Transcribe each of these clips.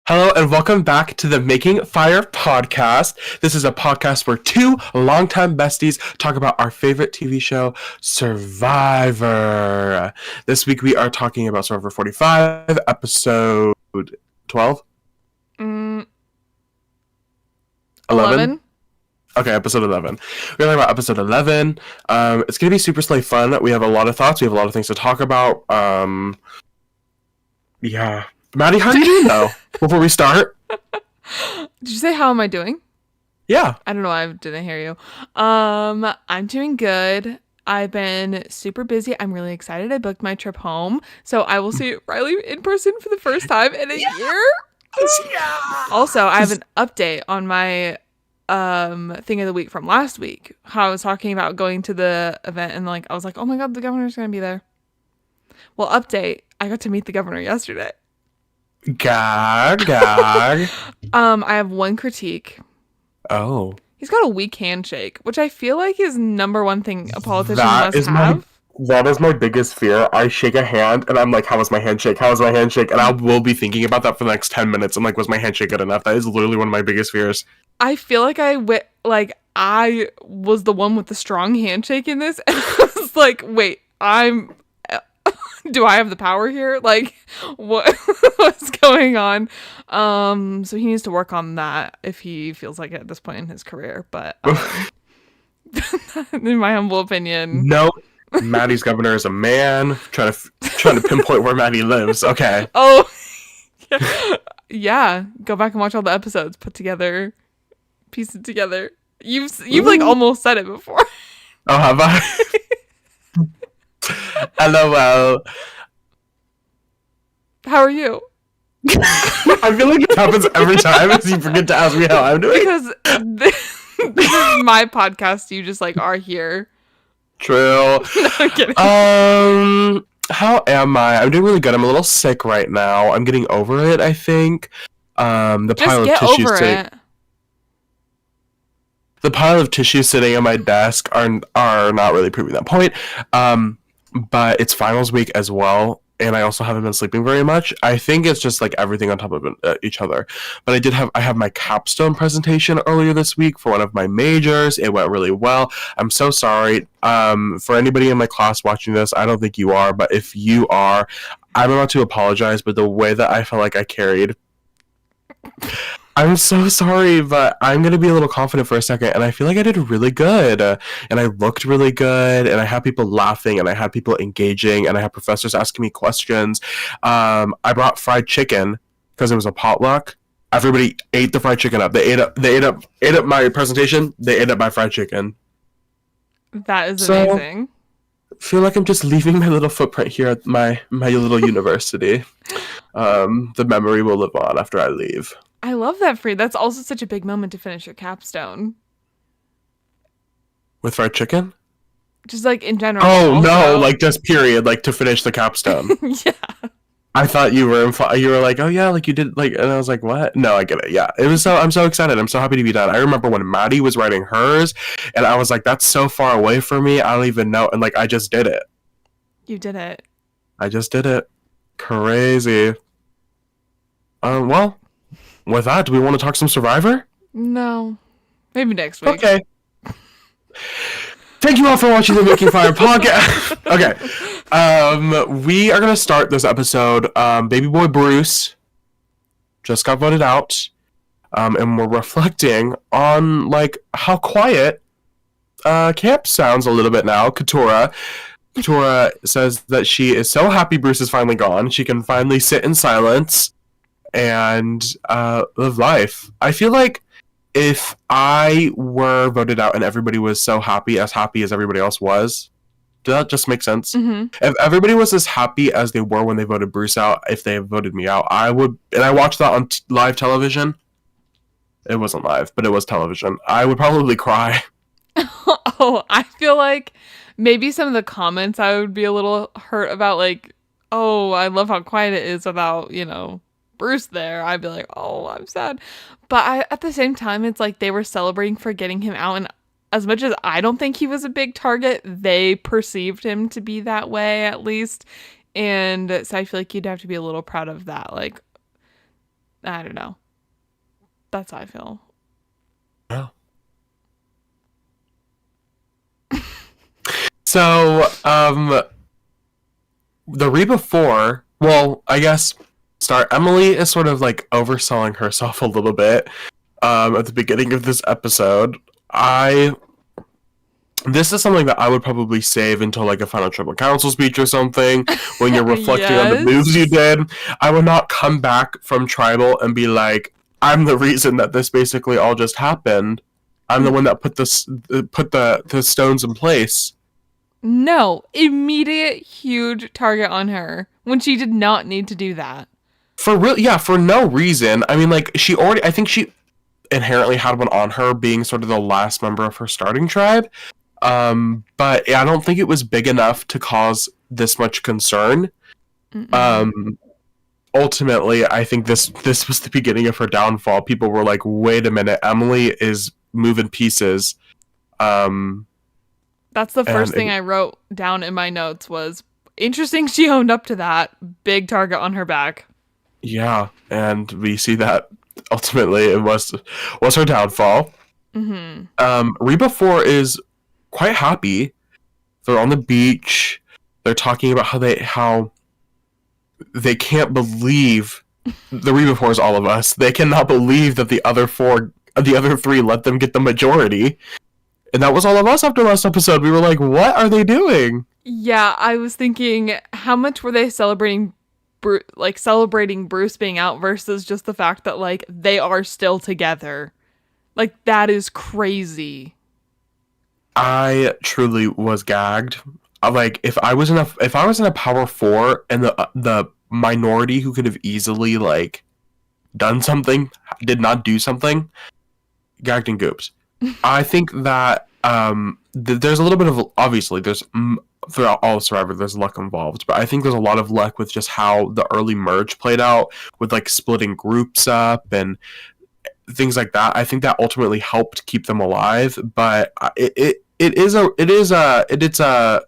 Hello and welcome back to the Making Fire podcast. This is a podcast where two longtime besties talk about our favorite TV show, Survivor. This week we are talking about Survivor 45, episode 12? Mm, 11? 11? Okay, episode 11. We're talking about episode 11. It's going to be super slay fun. We have a lot of thoughts. We have a lot of things to talk about. Yeah. Maddie, how are you doing though? Before we start? Did you say how am I doing? Yeah. I don't know, I didn't hear you. I'm doing good. I've been super busy. I'm really excited. I booked my trip home. So I will see Riley in person for the first time in a year. Yeah. Also, I have an update on my thing of the week from last week. How I was talking about going to the event and I was like, oh my god, the governor's gonna be there. Well, update. I got to meet the governor yesterday. Gag. I have one critique. Oh. He's got a weak handshake, which I feel like is number one thing a politician That must is have. that is my biggest fear. I shake a hand and I'm like, how was my handshake? How was my handshake? And I will be thinking about that for the next 10 minutes. I'm like, was my handshake good enough? That is literally one of my biggest fears. I feel like I was the one with the strong handshake in this, and I was like, wait, do I have the power here? Like, what's going on? So he needs to work on that if he feels like it at this point in his career. But in my humble opinion, No, Maddie's governor is a man. Trying to pinpoint where Maddie lives. Okay. oh yeah, go back and watch all the episodes, put together, piece it together. You've like almost said it before. Oh, have I? LOL. How are you? I feel like it happens every time as you forget to ask me how I'm doing. Because this is my podcast. You just are here. True. No, I'm kidding. How am I? I'm doing really good. I'm a little sick right now. I'm getting over it, I think. The Just pile of get tissues over sitting it. the pile of tissues sitting on my desk are not really proving that point. But it's finals week as well, and I also haven't been sleeping very much. I think it's just like everything on top of each other. But I have my capstone presentation earlier this week for one of my majors. It went really well. I'm so sorry. For anybody in my class watching this, I don't think you are, but if you are, I'm about to apologize. But the way that I felt like I carried, I'm so sorry, but I'm going to be a little confident for a second, and I feel like I did really good, and I looked really good, and I had people laughing, and I had people engaging, and I had professors asking me questions. I brought fried chicken because it was a potluck. Everybody ate the fried chicken up. They ate up my presentation. They ate up my fried chicken. That is So, amazing. I feel like I'm just leaving my little footprint here at my little university. The memory will live on after I leave. I love that for you. That's also such a big moment to finish your capstone. With fried chicken? Just in general. Oh Also. no, like just period, like to finish the capstone. Yeah. I thought you were like, oh yeah, like you did, like, and I was like, what? No, I get it. Yeah, it was I'm so excited. I'm so happy to be done. I remember when Maddie was writing hers, and I was like, that's so far away from me. I don't even know, and like I just did it. You did it. I just did it. Crazy. Well, with that, do we want to talk some Survivor? No. Maybe next week. Okay. Thank you all for watching the Making Fire podcast. Okay. We are going to start this episode. Baby boy Bruce just got voted out. And we're reflecting on, like, how quiet camp sounds a little bit now. Katura says that she is so happy Bruce is finally gone. She can finally sit in silence and live life. I feel like if I were voted out and everybody was so happy as everybody else was, does that just make sense? Mm-hmm. If everybody was as happy as they were when they voted Bruce out, if they voted me out, I would, and I watched that on live television. It wasn't live, but it was television. I would probably cry. Oh, I feel like maybe some of the comments I would be a little hurt about, like, oh, I love how quiet it is without, Bruce there. I'd be like, oh, I'm sad. But at the same time, it's like they were celebrating for getting him out. And as much as I don't think he was a big target, they perceived him to be that way, at least. And so I feel like you'd have to be a little proud of that. Like, I don't know. That's how I feel. Yeah. So, the Reba 4, well, I guess start Emily is sort of like overselling herself a little bit at the beginning of this episode. I This is something that I would probably save until like a final tribal council speech or something when you're reflecting on the moves you Yes. did. I would not come back from tribal and be like, I'm the reason that this basically all just happened. I'm the one that put the stones in place. No, immediate huge target on her when she did not need to do that. For real, yeah, for no reason. I mean, like I think she inherently had one on her, being sort of the last member of her starting tribe. But I don't think it was big enough to cause this much concern. Mm-mm. Um, Ultimately, I think this was the beginning of her downfall. People were like, "Wait a minute, Emily is moving pieces." Um, That's the and first thing I wrote down in my notes was interesting she owned up to that. Big target on her back. yeah, and we see that ultimately it was her downfall. Mm-hmm. Reba 4 is quite happy. They're on the beach. They're talking about how they can't believe the Reba 4 is all of us. They cannot believe that the other three let them get the majority. And that was all of us after last episode. We were like, what are they doing? Yeah, I was thinking, how much were they celebrating, celebrating Bruce being out versus just the fact that like they are still together. Like that is crazy. I truly was gagged. Like if I was in a power four and the minority who could have easily like done something did not do something, gagged and goops. I think that there's a little bit of obviously there's throughout all of Survivor there's luck involved, but I think there's a lot of luck with just how the early merge played out with like splitting groups up and things like that. I think that ultimately helped keep them alive, but it's a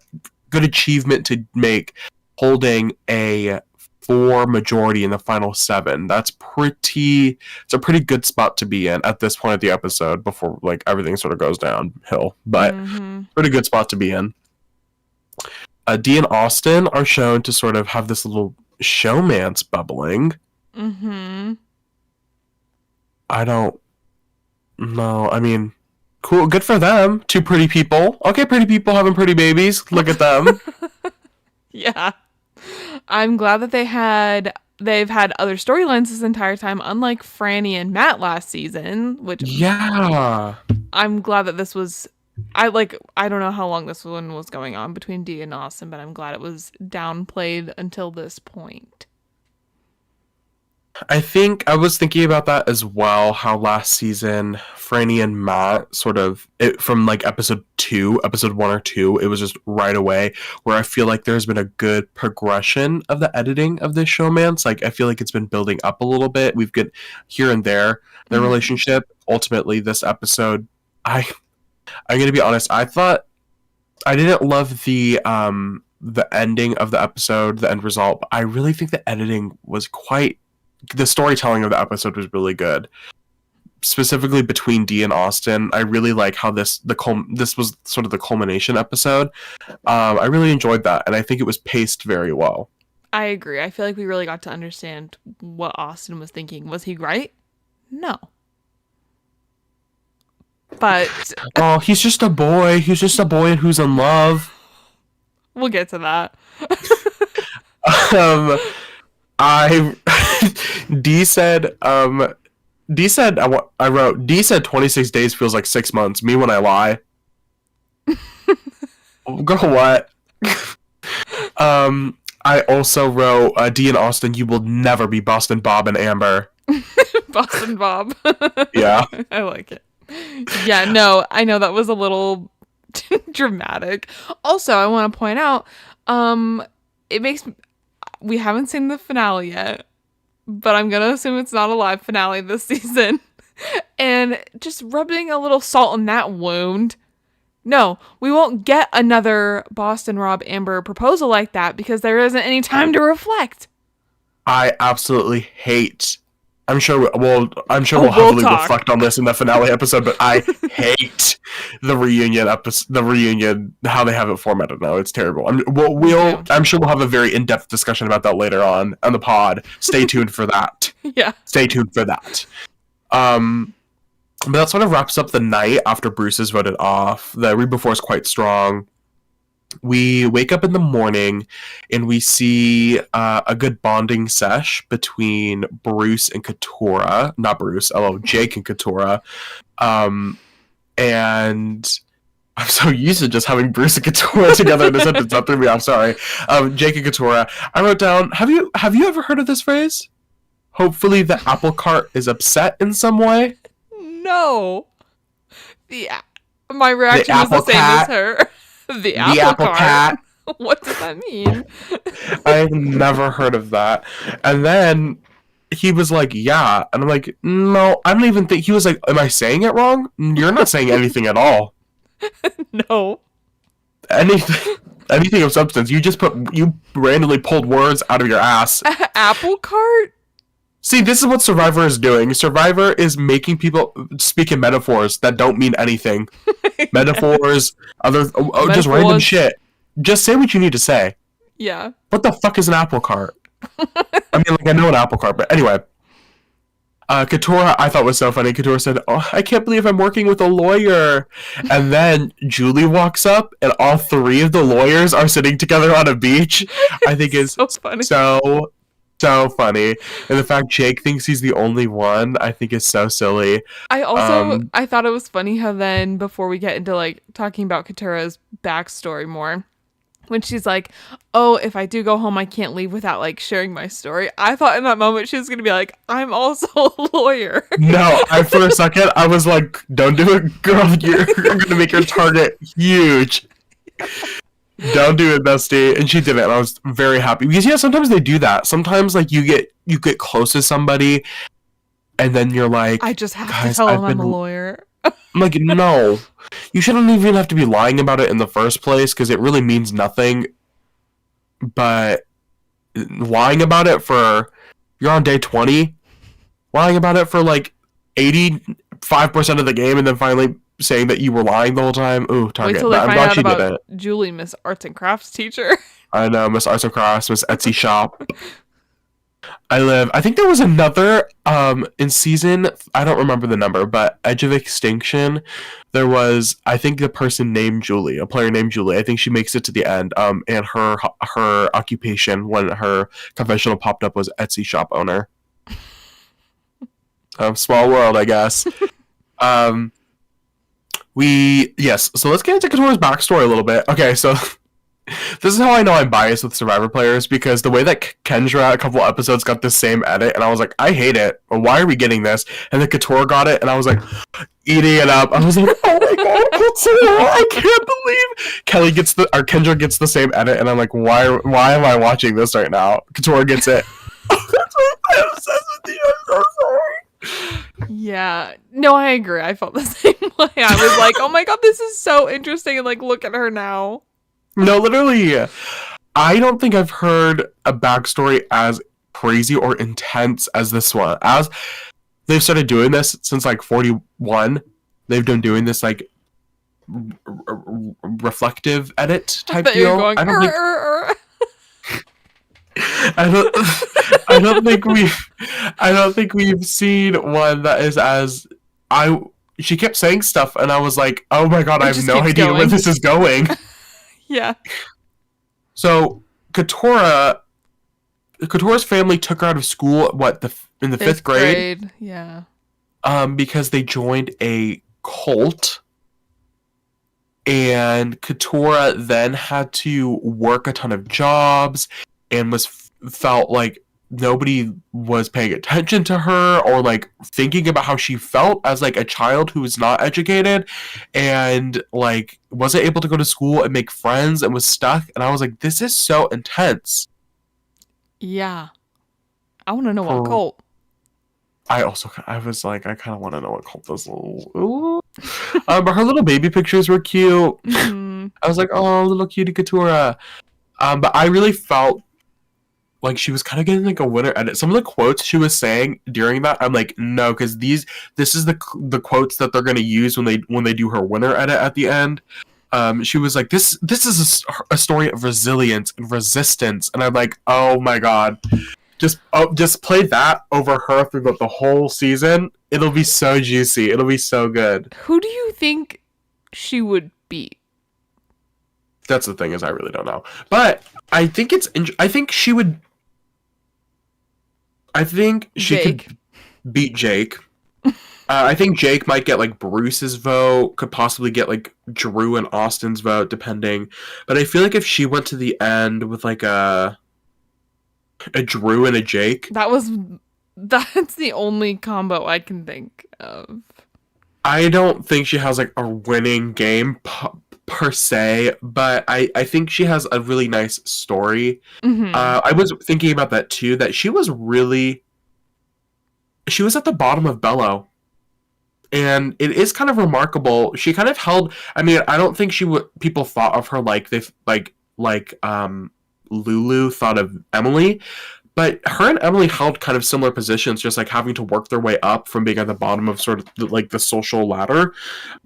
good achievement to make holding a four majority in the final seven. It's a pretty good spot to be in at this point of the episode before like everything sort of goes downhill. But Mm-hmm. pretty good spot to be in. Dee and Austin are shown to sort of have this little showmance bubbling. Mm-hmm. I don't know. I mean, cool, good for them. Two pretty people. Okay, pretty people having pretty babies. Look at them. Yeah. I'm glad that they've had other storylines this entire time, unlike Franny and Matt last season, which Yeah. I'm glad that this was I don't know how long this one was going on between Dee and Austin, but I'm glad it was downplayed until this point. I think I was thinking about that as well. How last season, Franny and Matt sort of from like episode 1 or 2, it was just right away. Where I feel like there's been a good progression of the editing of this showmance. Like I feel like it's been building up a little bit. We've got here and there their Mhm. relationship. Ultimately, this episode, I'm gonna be honest. I thought I didn't love the ending of the episode, the end result. But I really think the editing was quite the storytelling of the episode was really good, specifically between Dee and Austin. I really like how this was sort of the culmination episode. I really enjoyed that, and I think it was paced very well. I agree. I feel like we really got to understand what Austin was thinking. Was he right? No. But Oh, he's just a boy. He's just a boy who's in love. we'll get to that. Um, I Dee said I wrote Dee said 26 days feels like 6 months. Me when I lie. Girl, what? I also wrote Dee and Austin. You will never be Boston Bob and Amber. Boston Bob. Yeah. I like it. Yeah, no, I know that was a little dramatic. Also, I want to point out, it makes we haven't seen the finale yet, but I'm gonna assume it's not a live finale this season. And just rubbing a little salt in that wound. No, we won't get another Boston Rob Amber proposal like that because there isn't any time to reflect. I absolutely hate I'm sure Oh, we'll we'll heavily talk. reflect on this in the finale episode, but I hate the reunion episode, the reunion, how they have it formatted now. It's terrible. I'm sure we'll have a very in-depth discussion about that later on the pod. Stay tuned for that. Yeah. Stay tuned for that. But that sort of wraps up the night after Bruce is voted off. The read before is quite strong. We wake up in the morning and we see a good bonding sesh between Bruce and Katurah. Not Bruce, Jake and Katurah. And I'm so used to just having Bruce and Katurah together in a sentence. That threw me off. Sorry. Jake and Katurah. I wrote down. Have you ever heard of this phrase? Hopefully, the apple cart is upset in some way. No. My reaction was the same as her. The apple cart. What does that mean? I've never heard of that. And then he was like, yeah. And I'm like, no, I don't even think. He was like, am I saying it wrong? You're not saying anything at all. No. Anything of substance. You randomly pulled words out of your ass. Apple cart? See, this is what Survivor is doing. Survivor is making people speak in metaphors that don't mean anything. Metaphors, just random shit. Just say what you need to say. Yeah. What the fuck is an apple cart? I mean, like, I know an apple cart, but anyway. Katurah, I thought was so funny. Katurah said, oh, I can't believe I'm working with a lawyer. And then Julie walks up, and all three of the lawyers are sitting together on a beach. I think is so funny. So funny. And the fact Jake thinks he's the only one, I think is so silly. I also I thought it was funny how then before we get into like talking about Katurah's backstory more, when she's like, oh, if I do go home, I can't leave without like sharing my story. I thought in that moment she was gonna be like, I'm also a lawyer. No, for a second I was like, don't do it, girl. You're gonna make your target huge. Don't do it, bestie. And she did it, and I was very happy because sometimes they do that. Sometimes like you get close to somebody, and then you're like, I just have to tell them I'm a lawyer. I'm like, no, you shouldn't even have to be lying about it in the first place because it really means nothing. But lying about it you're on day 20, lying about it for like 85% of the game, and then finally saying that you were lying the whole time. Ooh, target. Wait till they find out about Julie, Miss Arts and Crafts teacher. I know, Miss Arts and Crafts, Miss Etsy shop. I think there was another in season, I don't remember the number, but Edge of Extinction, there was, I think, a player named Julie. I think she makes it to the end. And her occupation when her confessional popped up was Etsy shop owner. Small world, I guess. So let's get into Katurah's backstory a little bit. Okay, so this is how I know I'm biased with Survivor players, because the way that Kendra a couple episodes got the same edit, and I was like, I hate it. Why are we getting this? And then Katurah got it, and I was like, eating it up. I was like, oh my god, Katurah, I can't believe Kendra gets the same edit, and I'm like, why am I watching this right now? Katurah gets it. I'm obsessed with you. I'm so sorry. Yeah. No, I agree. I felt the same way. I was like, oh my god, this is so interesting, and like, look at her now. No, literally, I don't think I've heard a backstory as crazy or intense as this one. As they've started doing this since like 41, they've been doing this like reflective edit type deal. I don't think we've seen one that is as she kept saying stuff, and I was like, oh my god, I have no idea where this is going. Yeah. So Katurah's family took her out of school in the fifth grade? Yeah. Because they joined a cult. And Katurah then had to work a ton of jobs and felt like nobody was paying attention to her or like thinking about how she felt as like a child who was not educated and like wasn't able to go to school and make friends and was stuck. And I was like, this is so intense. Yeah. I want to know what cult. I was like, I kind of want to know what cult this is. But her little baby pictures were cute. Mm-hmm. I was like, oh, little cutie Katurah. But I really felt like she was kind of getting like a winner edit. Some of the quotes she was saying during that, I'm like, no, because this is the quotes that they're gonna use when they do her winner edit at the end. She was like, this is a story of resilience and resistance, and I'm like, oh my god, just play that over her through the whole season. It'll be so juicy. It'll be so good. Who do you think she would beat? That's the thing, is I really don't know, but I think I think she would. I think she Jake. could beat Jake. I think Jake might get like Bruce's vote, could possibly get like Drew and Austin's vote, depending. But I feel like if she went to the end with like a Drew and a Jake, That's the only combo I can think of. I don't think she has like a winning game per se, but I think she has a really nice story. Mm-hmm. I was thinking about that too, that she was at the bottom of Bello. And it is kind of remarkable. She kind of held. I mean, I don't think people thought of her like they Lulu thought of Emily, but her and Emily held kind of similar positions, just like having to work their way up from being at the bottom of sort of the social ladder.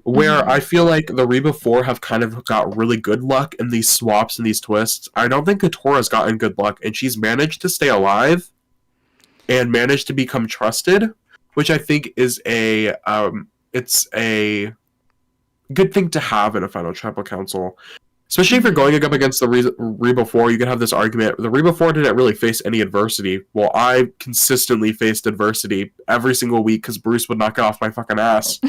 Where I feel like the Reba Four have kind of got really good luck in these swaps and these twists. I don't think Katora's gotten good luck, and she's managed to stay alive and managed to become trusted, which I think is it's a good thing to have in a final tribal council. Especially if you're going up against the Reba 4, you can have this argument. The Reba 4 didn't really face any adversity. Well, I consistently faced adversity every single week because Bruce would knock it off my fucking ass.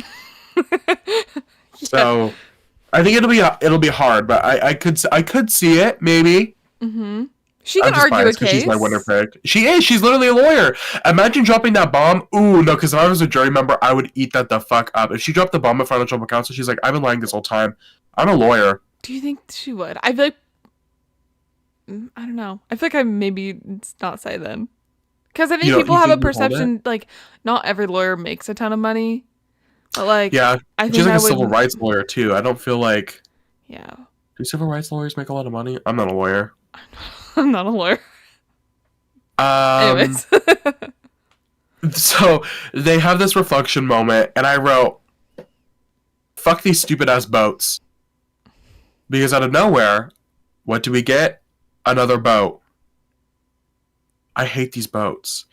So, I think it'll be hard, but I could see it, maybe. Mm-hmm. She can argue a case. She's my winner pick. She is. She's literally a lawyer. Imagine dropping that bomb. Ooh, no, because if I was a jury member, I would eat that the fuck up. If she dropped the bomb in front of tribal council, she's like, I've been lying this whole time. I'm a lawyer. Do you think she would? I feel like... I don't know. I feel like I maybe not say then. Because I think people have a perception, like, not every lawyer makes a ton of money. But, like, yeah, I think she's like a civil rights lawyer, too. I don't feel like... Yeah. Do civil rights lawyers make a lot of money? I'm not a lawyer. I'm not a lawyer. Anyways. So, they have this reflection moment, and I wrote, fuck these stupid-ass boats. Because out of nowhere, what do we get? Another boat. I hate these boats.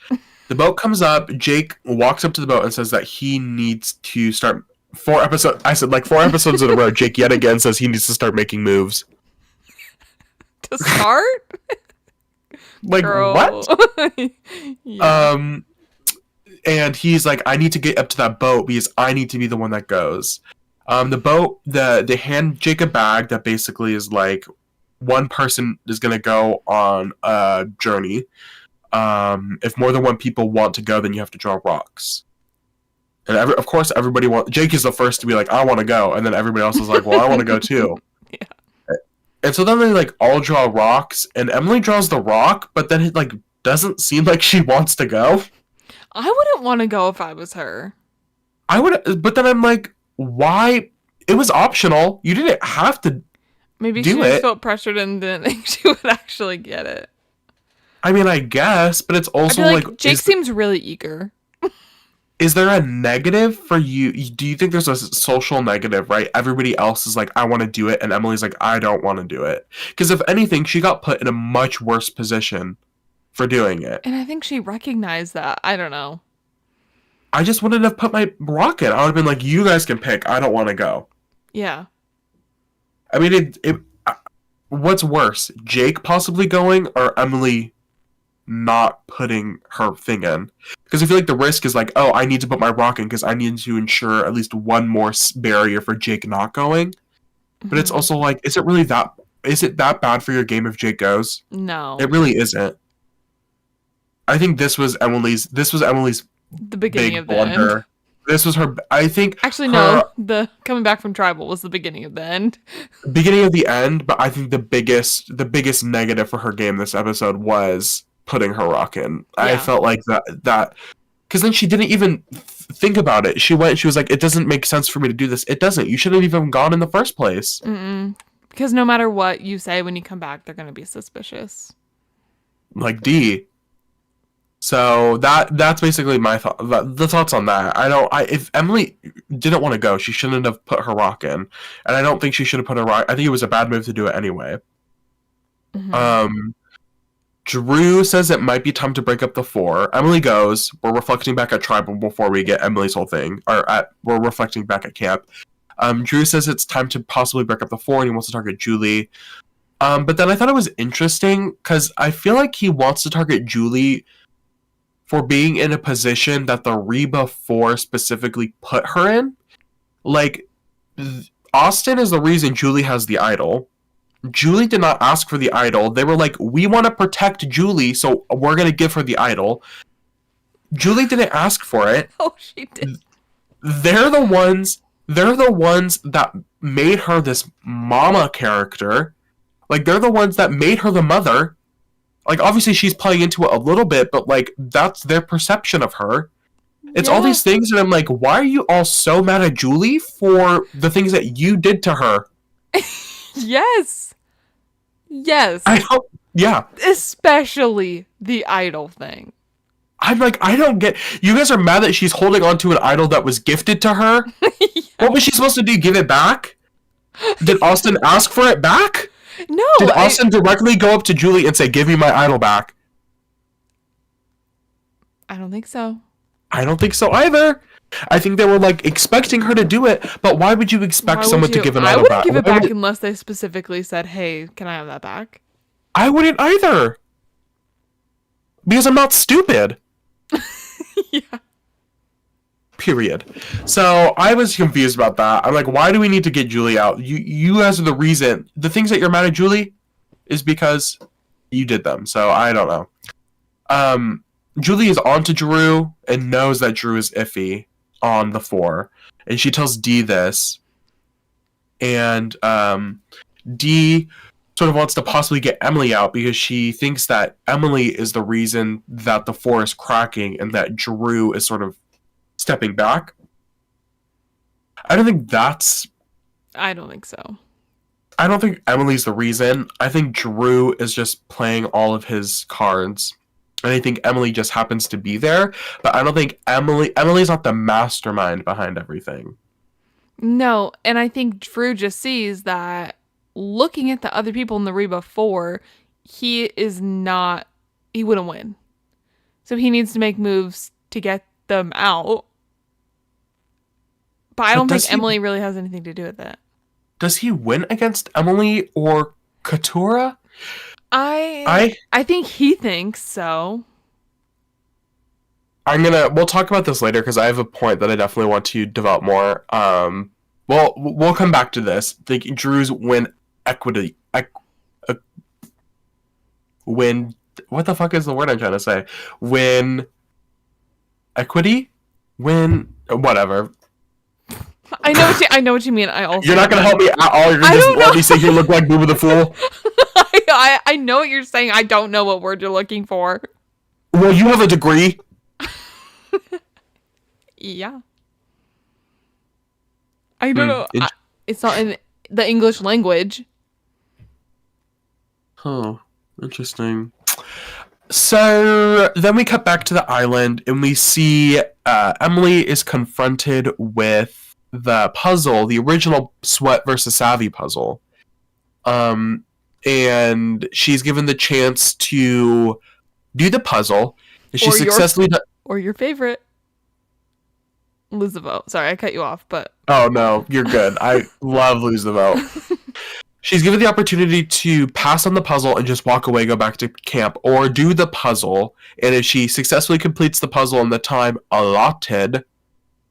The boat comes up, Jake walks up to the boat and says that he needs to start 4 episodes. I said, like, 4 episodes in a row, Jake yet again says he needs to start making moves. To start? Like, Girl. what? Yeah. And he's like, I need to get up to that boat because I need to be the one that goes. The boat, they hand Jake a bag that basically is like, one person is going to go on a journey. If more than one people want to go, then you have to draw rocks. And of course, everybody Jake is the first to be like, I want to go. And then everybody else is like, well, I want to go too. Yeah. And so then they like all draw rocks, and Emily draws the rock, but then it like doesn't seem like she wants to go. I wouldn't want to go if I was her. I would, but then I'm like, why? It was optional. You didn't have to. Maybe she just felt pressured and didn't think she would actually get it. I mean, I guess, but it's also like Jake seems really eager. Is there a negative for you? Do you think there's a social negative, right? Everybody else is like, I want to do it, and Emily's like, I don't want to do it. Because if anything, she got put in a much worse position for doing it. And I think she recognized that. I don't know. I just wouldn't have put my rocket. I would have been like, you guys can pick. I don't want to go. Yeah. I mean, what's worse? Jake possibly going or Emily not putting her thing in? Because I feel like the risk is like, oh, I need to put my rock in because I need to ensure at least one more barrier for Jake not going. Mm-hmm. But it's also like, is it that bad for your game if Jake goes? No. It really isn't. I think this was Emily's the beginning big of the blunder. end. This was her. I think actually no. The coming back from tribal was the beginning of the end. Beginning of the end, but I think the biggest negative for her game this episode was putting her rock in. Yeah. I felt like that because then she didn't even think about it. She was like, it doesn't make sense for me to do this. It doesn't. You shouldn't have even gone in the first place. Because no matter what you say when you come back, they're going to be suspicious. like D. So that's basically my thought. The thoughts on that. If Emily didn't want to go, she shouldn't have put her rock in, and I don't think she should have put her rock. I think it was a bad move to do it anyway. Mhm. Drew says it might be time to break up the four. Emily goes. We're reflecting back at Tribal before we get Emily's whole thing, we're reflecting back at camp. Drew says it's time to possibly break up the four, and he wants to target Julie. But then I thought it was interesting because I feel like he wants to target Julie for being in a position that the Reba 4 specifically put her in. Like, Austin is the reason Julie has the idol. Julie did not ask for the idol. They were like, we want to protect Julie, so we're going to give her the idol. Julie didn't ask for it. Oh, she did. They're the ones that made her this mama character. Like, they're the ones that made her the mother. Like, obviously she's playing into it a little bit, but like that's their perception of her. It's all these things, and I'm like, why are you all so mad at Julie for the things that you did to her? Yes. Yes. Yeah. Especially the idol thing. I'm like, I don't get. You guys are mad that she's holding on to an idol that was gifted to her? Yeah. What was she supposed to do? Give it back? Did Austin ask for it back? No. Did Austin directly go up to Julie and say, give me my idol back? I don't think so. I don't think so either. I think they were like expecting her to do it, but why would you expect someone to give an idol back? I wouldn't give it back unless they specifically said, hey, can I have that back? I wouldn't either. Because I'm not stupid. Yeah. Period. So I was confused about that. I'm like, why do we need to get Julie out? You guys are the reason. The things that you're mad at Julie is because you did them. So I don't know. Julie is on to Drew and knows that Drew is iffy on the 4. And she tells D this. And D sort of wants to possibly get Emily out because she thinks that Emily is the reason that the 4 is cracking and that Drew is sort of stepping back. I don't think so. I don't think Emily's the reason. I think Drew is just playing all of his cards. And I think Emily just happens to be there. But I don't think Emily's not the mastermind behind everything. No, and I think Drew just sees that looking at the other people in the Reba 4, he wouldn't win. So he needs to make moves to get them out. But I don't think Emily really has anything to do with it. Does he win against Emily or Katurah? I think he thinks so. We'll talk about this later because I have a point that I definitely want to develop more. We'll come back to this. I think Drew's win equity. Win. What the fuck is the word I'm trying to say? Win equity? Win whatever. I know what you mean. You're not gonna help me at all. You're gonna just let me sit here look like Booba the Fool. I know what you're saying. I don't know what word you're looking for. Well, you have a degree. Yeah. I don't know. It's not in the English language. Oh, interesting. So then we cut back to the island and we see Emily is confronted with the puzzle, the original Sweat versus Savvy puzzle. And she's given the chance to do the puzzle. And she successfully or your favorite, lose the vote. Sorry, I cut you off, but oh no, you're good. I love lose the vote. She's given the opportunity to pass on the puzzle and just walk away, go back to camp, or do the puzzle. And if she successfully completes the puzzle in the time allotted,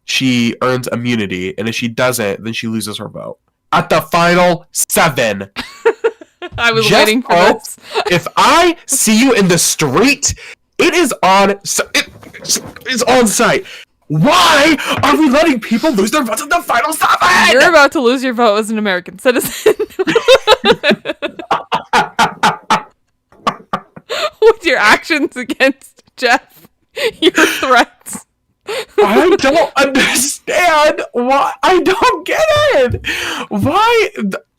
she earns immunity. And if she doesn't, then she loses her vote. At the final 7. I was waiting for this. If I see you in the street, it is on. It's on site. Why are we letting people lose their votes at the final 7? You're about to lose your vote as an American citizen. With your actions against Jeff, your threats. I don't understand why. I don't get it. Why?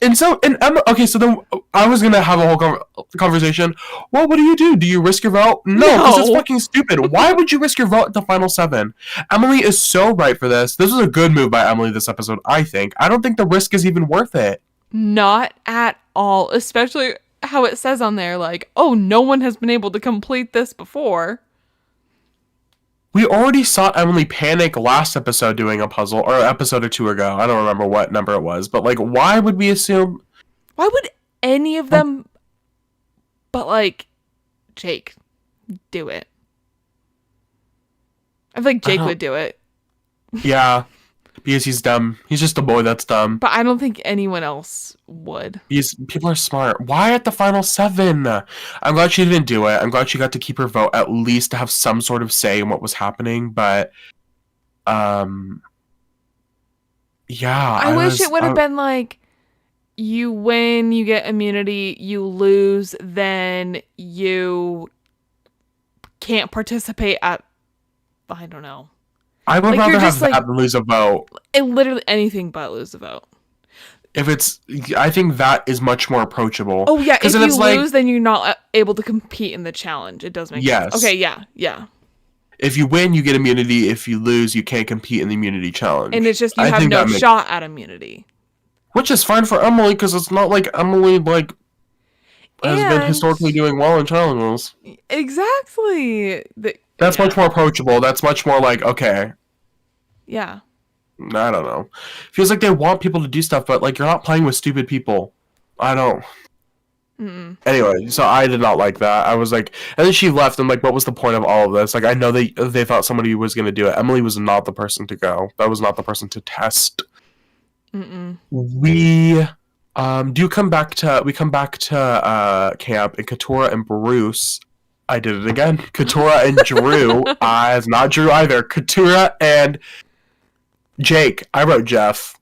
And so, and Emma. Okay, so then I was gonna have a whole conversation. Well, what do? Do you risk your vote? No, because it's No. fucking stupid. Why would you risk your vote at the final 7? Emily is so right for this. This was a good move by Emily this episode. I think. I don't think the risk is even worth it. Not at all. Especially how it says on there, like, oh, no one has been able to complete this before. We already saw Emily panic last episode doing a puzzle, or an episode or 2 ago. I don't remember what number it was, but like, why would we assume? Why would any of them, but like, Jake, do it? I feel like Jake would do it, Yeah, because he's dumb. He's just a boy that's dumb. but I don't think anyone else would. People are smart. Why at the final 7? I'm glad she didn't do it. I'm glad she got to keep her vote at least to have some sort of say in what was happening. But, yeah. I wish it would have been like, you win, you get immunity, you lose, then you can't participate at, I don't know. I would like, rather you're have just, that like- than lose a vote. It literally anything but lose a vote. I think that is much more approachable. Oh yeah, if 'Cause you then it's like- lose, then you're not able to compete in the challenge. It does make Yes. sense. Okay, yeah. If you win, you get immunity. If you lose, you can't compete in the immunity challenge. And it's just you I have think no that makes- shot at immunity. Which is fine for Emily, because it's not like Emily, like, has been And- historically doing well in challenges. Exactly. That's yeah. much more approachable. That's much more like, okay, Yeah. I don't know. Feels like they want people to do stuff, but like you're not playing with stupid people. I don't. Mm-mm. Anyway, so I did not like that. I was like, and then she left. I'm like, what was the point of all of this? Like, I know they thought somebody was gonna do it. Emily was not the person to go. That was not the person to test. Mm-mm. We come back to camp, and Katura and Bruce. I did it again. Katura and Drew. It's not Drew either. Katura and Jake. I wrote Jeff.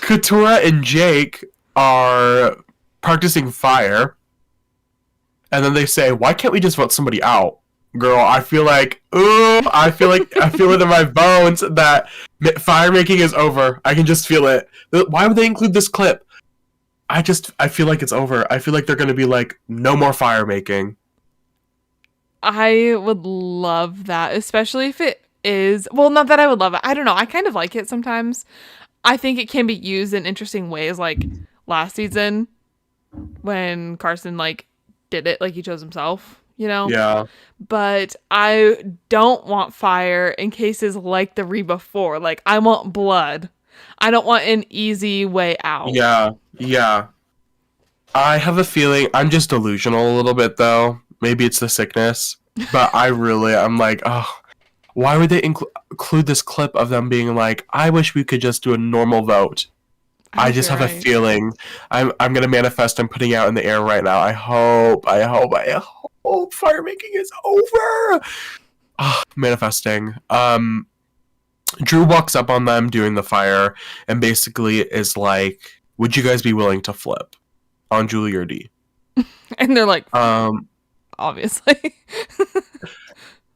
Katura and Jake are practicing fire, and then they say, "Why can't we just vote somebody out?" Girl, I feel it in my bones that fire making is over. I can just feel it. Why would they include this clip? I feel like it's over. I feel like they're gonna be like, no more fire making. I would love that, especially if it is. Well, not that I would love it. I don't know. I kind of like it sometimes. I think it can be used in interesting ways, like last season when Carson like did it, like he chose himself, you know? Yeah. But I don't want fire in cases like the Reba 4. Like, I want blood. I don't want an easy way out. Yeah. I have a feeling I'm just delusional a little bit though. Maybe it's the sickness, but I'm like, oh, why would they include this clip of them being like, I wish we could just do a normal vote. I just have a feeling. I'm gonna manifest. I'm putting out in the air right now. I hope fire making is over. Manifesting. Drew walks up on them doing the fire and basically is like, would you guys be willing to flip on Julie or D? And they're like, obviously.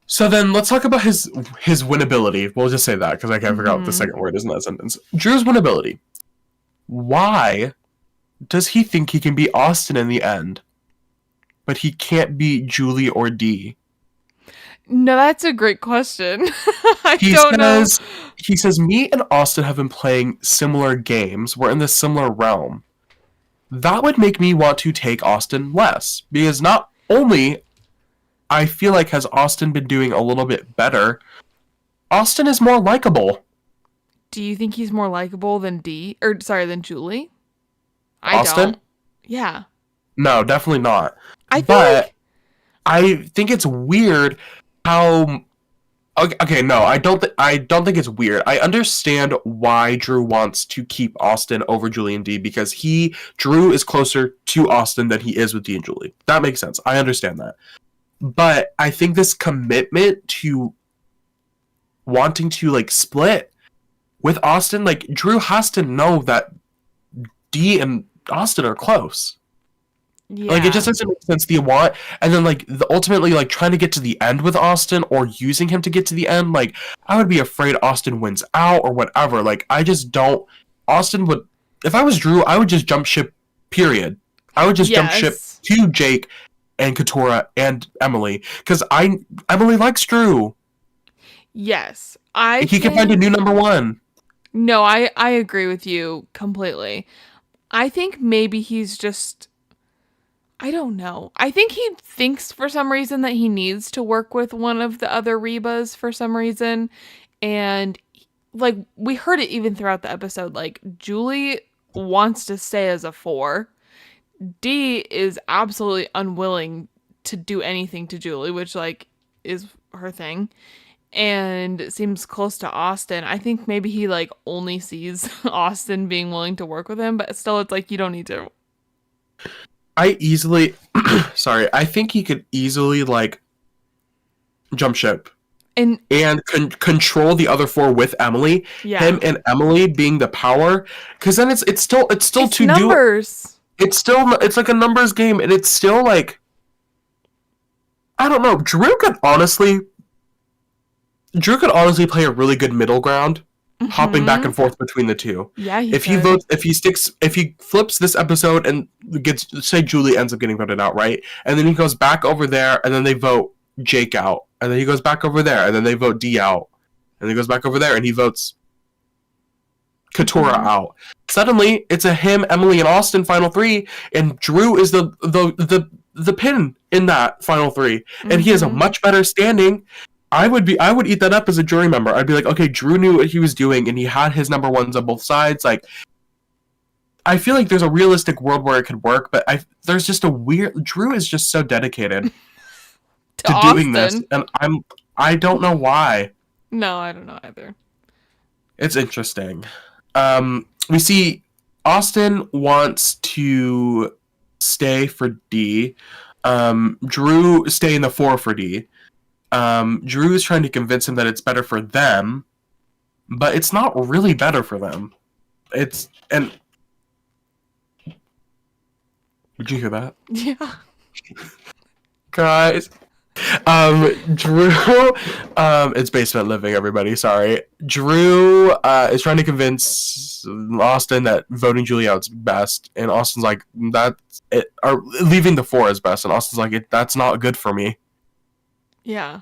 So then let's talk about his winnability. We'll just say that because I can't figure out what the second word is in that sentence. Drew's winnability. Why does he think he can beat Austin in the end, but he can't beat Julie or D? No, that's a great question. I don't know. He says, me and Austin have been playing similar games. We're in this similar realm. That would make me want to take Austin less. Because not only I feel like has Austin been doing a little bit better, Austin is more likable. Do you think he's more likable than than Julie? Austin? Don't. Yeah. No, definitely not. I feel like I think it's weird how. Okay, no, I don't think it's weird. I understand why Drew wants to keep Austin over Julie and D because Drew is closer to Austin than he is with D and Julie. That makes sense. I understand that. But I think this commitment to wanting to like split with Austin, like Drew has to know that D and Austin are close. Like, it Yeah. just doesn't make sense. Do you want, and then like ultimately like trying to get to the end with Austin or using him to get to the end? Like, I would be afraid Austin wins out or whatever. Like, I just don't. Austin would, if I was Drew, I would just jump ship. Period. I would just jump ship Yes. to Jake and Katora and Emily because Emily likes Drew. Yes. I He can find a think new number one. no, I agree with you completely. I think maybe he's just I don't know. I think he thinks for some reason that he needs to work with one of the other Rebas for some reason. And like we heard it even throughout the episode, like Julie wants to stay as a 4. D is absolutely unwilling to do anything to Julie, which like is her thing. And seems close to Austin. I think maybe he like only sees Austin being willing to work with him, but still it's like you don't need to. I easily, sorry, I think he could easily like jump ship And and control the other 4 with Emily. yeah. Him and Emily being the power, because then it's still It's to do. numbers. It's like a numbers game, and it's still like, I don't know. Drew could honestly play a really good middle ground, hopping back Mhm. and forth between the two. Yeah, he If he could. votes, if he flips this episode and gets, say Julie ends up getting voted out, right? And then he goes back over there, and then they vote Jake out, and then he goes back over there, and then they vote D out, and then he goes back over there, and he votes Katora Mhm. out. Suddenly, it's a him, Emily, and Austin final 3, and Drew is the pin in that final 3, and he has a Mhm. much better standing. I would eat that up as a jury member. I'd be like, okay, Drew knew what he was doing, and he had his number ones on both sides. Like, I feel like there's a realistic world where it could work, but there's just a weird. Drew is just so dedicated To to doing this, Austin. and I don't know why. No, I don't know either. It's interesting. We see Austin wants to stay for D. Drew stay in the 4 for D. Drew is trying to convince him that it's better for them, but it's not really better for them. And did you hear that, Yeah. guys? Drew, it's basement living. Everybody, sorry. Drew is trying to convince Austin that voting Julie out's best, and Austin's like, that's it, or leaving the 4 is best, and Austin's like, that's not good for me. Yeah.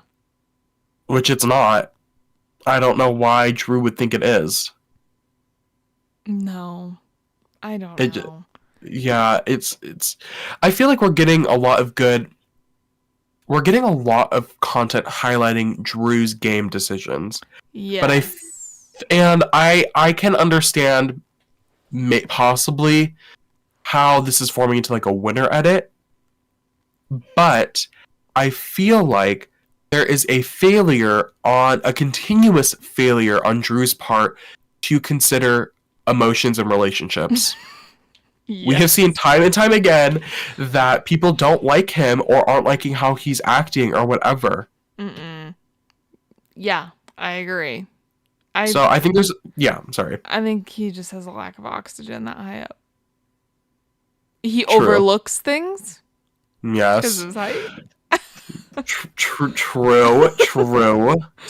Which it's not. I don't know why Drew would think it is. No. I don't It know. Yeah, it's. I feel like we're getting a lot of content highlighting Drew's game decisions. Yes. But I can understand possibly how this is forming into like a winner edit, but I feel like there is a continuous failure on Drew's part to consider emotions and relationships. We have seen time and time again that people don't like him or aren't liking how he's acting or whatever. Mm-mm. Yeah, I agree. So I think I'm sorry. I think he just has a lack of oxygen that high up. He True. overlooks things because Yes. of his height. True.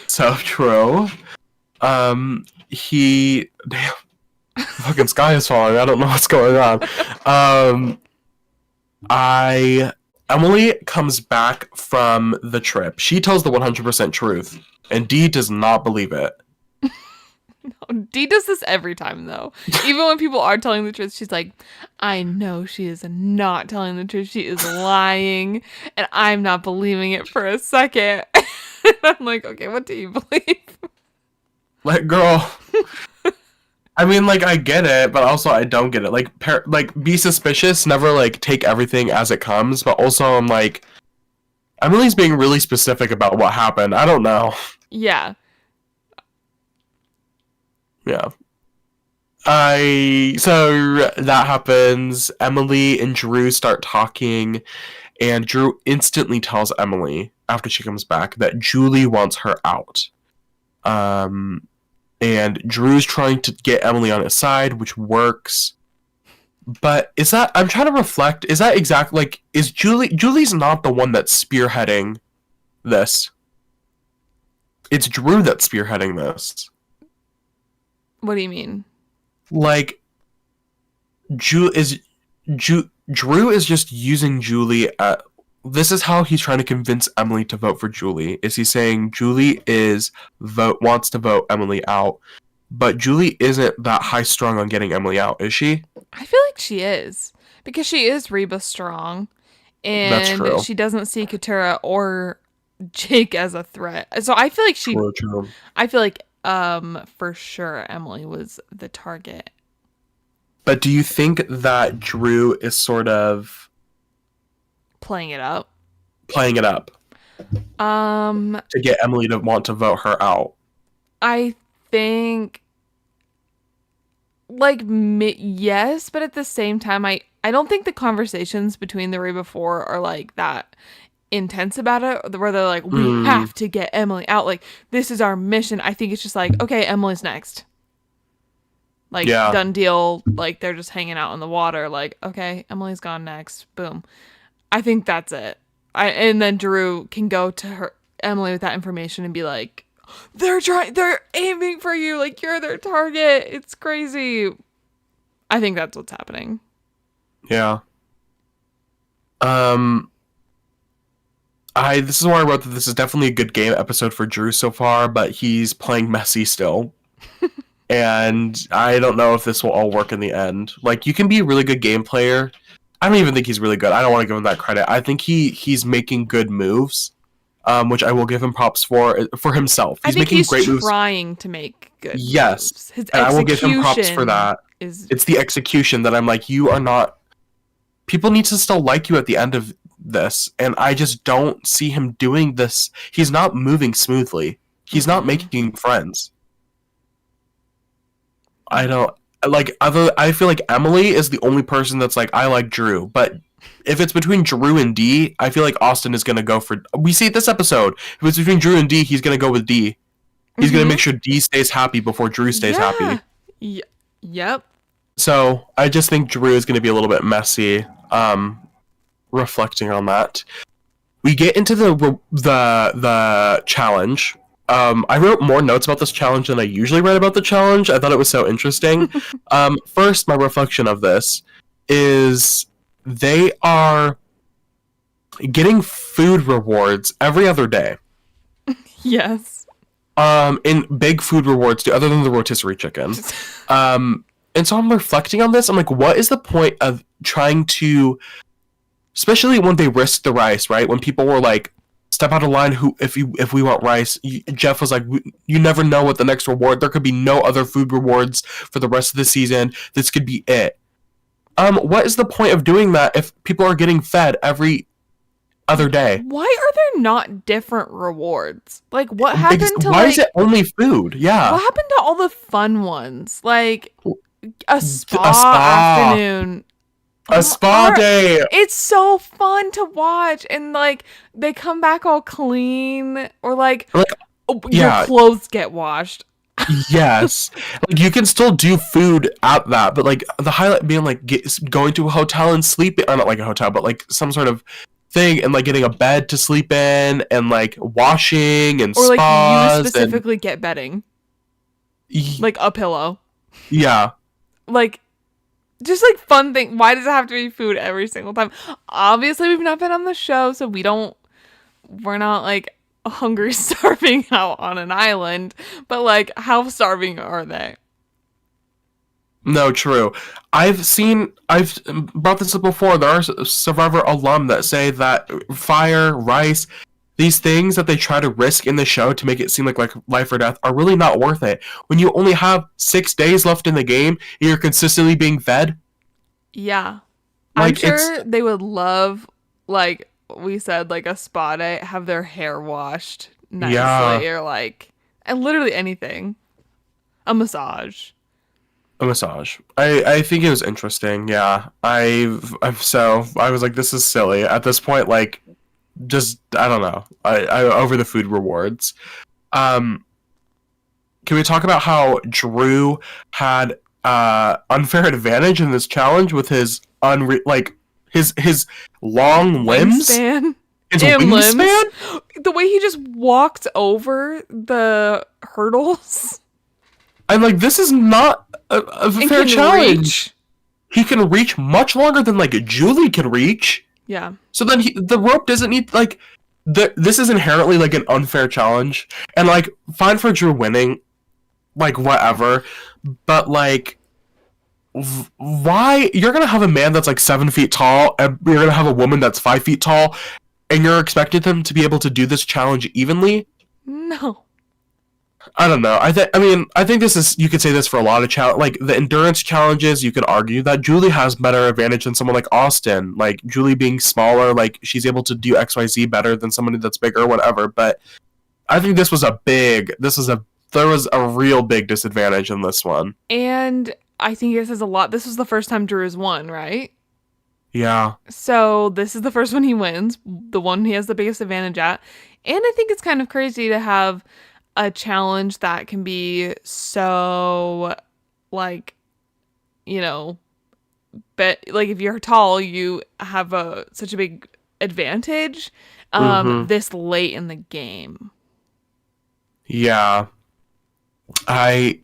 So true. Damn. Fucking sky is falling. I don't know what's going on. Emily comes back from the trip. She tells the 100% truth, and Dee does not believe it. Dee does this every time, though. Even when people are telling the truth, she's like, I know she is not telling the truth. She is lying, and I'm not believing it for a second. I'm like, okay, what do you believe? Like, girl. I mean, like, I get it, but also I don't get it. Like, be suspicious, never, like, take everything as it comes, but also I'm like, Emily's being really specific about what happened. I don't know. Yeah. Yeah. So that happens. Emily and Drew start talking, and Drew instantly tells Emily, after she comes back, that Julie wants her out. And Drew's trying to get Emily on his side, which works. But is that, I'm trying to reflect, is that exactly, like, is Julie's not the one that's spearheading this. It's Drew that's spearheading this. What do you mean? Like, Drew is just using Julie at, this is how he's trying to convince Emily to vote for Julie. Is he saying Julie wants to vote Emily out, but Julie isn't that high strung on getting Emily out, is she? I feel like she is because she is Reba strong, That's and true. she doesn't see Katura or Jake as a threat. So I feel like True. I feel like for sure Emily was the target. But do you think that Drew is sort of Playing it up. playing it up Um, to get Emily to want to vote her out? I think like yes, but at the same time, I don't think the conversations between the Reba Four are like that intense about it, where they're like, we have to get Emily out. Like, this is our mission. I think it's just like, okay, Emily's next. Like, Yeah. done deal. Like, they're just hanging out in the water. Like, okay, Emily's gone next. Boom. I think that's it. And then Drew can go to Emily with that information and be like, they're aiming for you. Like, you're their target. It's crazy. I think that's what's happening. Yeah. This is why I wrote that this is definitely a good game episode for Drew so far, but he's playing messy still. And I don't know if this will all work in the end. Like, you can be a really good game player. I don't even think he's really good. I don't want to give him that credit. I think he's making good moves, which I will give him props for himself. I think making he's great moves. trying to make good Yes, moves. His and I will give him props for that. Is It's the execution that I'm like, you are not. People need to still like you at the end of this, and I just don't see him doing this. He's not moving smoothly. He's not making friends. I don't like other. I feel like Emily is the only person that's like, I like Drew, but if it's between Drew and D, I feel like Austin is gonna go for. We see it this episode. If it's between Drew and D, he's gonna go with D. He's gonna make sure D stays happy before Drew stays happy. Yep. So I just think Drew is gonna be a little bit messy. Reflecting on that, we get into the challenge. I wrote more notes about this challenge than I usually write about the challenge. I thought it was so interesting. First, my reflection of this is they are getting food rewards every other day. Yes. In big food rewards too, other than the rotisserie chicken. And so I'm reflecting on this. I'm like, what is the point of trying to, especially when they risked the rice, right? When people were like, step out of line, if we want rice, Jeff was like, you never know what the next reward, there could be no other food rewards for the rest of the season. This could be it. What is the point of doing that if people are getting fed every other day? Why are there not different rewards? Like, what happened to why is it only food? Yeah. What happened to all the fun ones? Like a spa afternoon. A spa day. It's so fun to watch, and like they come back all clean, or like your clothes get washed. Yes, like you can still do food at that, but like the highlight being like going to a hotel and sleeping, not like a hotel, but like some sort of thing, and like getting a bed to sleep in, and like washing and or spas, like you specifically get bedding, like a pillow. Yeah, like just like fun thing. Why does it have to be food every single time? Obviously, we've not been on the show, so we're not like hungry starving out on an island, but like how starving are they? No, true. I've brought this up before. There are Survivor alum that say that fire, rice, these things that they try to risk in the show to make it seem like life or death are really not worth it. When you only have 6 days left in the game and you're consistently being fed. Yeah. I'm sure they would love, like we said, like a spa day, have their hair washed nicely, or like, and literally anything. A massage. I think it was interesting. Yeah. I was like, this is silly. At this point, like, just I don't know. I over the food rewards. Can we talk about how Drew had unfair advantage in this challenge with his his long limbs, Wingspan. his Damn limbs. wingspan. The way he just walked over the hurdles I'm like, this is not a and fair can challenge. reach. He can reach much longer than like Julie can reach. Yeah. So then the rope doesn't need like this is inherently like an unfair challenge, and like fine for Drew winning, like whatever, but like why you're gonna have a man that's like 7 feet tall and you're gonna have a woman that's 5 feet tall, and you're expecting them to be able to do this challenge evenly? No. I don't know. I think this is, you could say this for a lot of like the endurance challenges. You could argue that Julie has better advantage than someone like Austin. Like Julie being smaller, like she's able to do XYZ better than somebody that's bigger, whatever. But I think there was a real big disadvantage in this one. And I think it says a lot. This was the first time Drew has won, right? Yeah. So this is the first one he wins, the one he has the biggest advantage at. And I think it's kind of crazy to have a challenge that can be so, like, you know, but like if you're tall, you have such a big advantage this late in the game. Yeah. I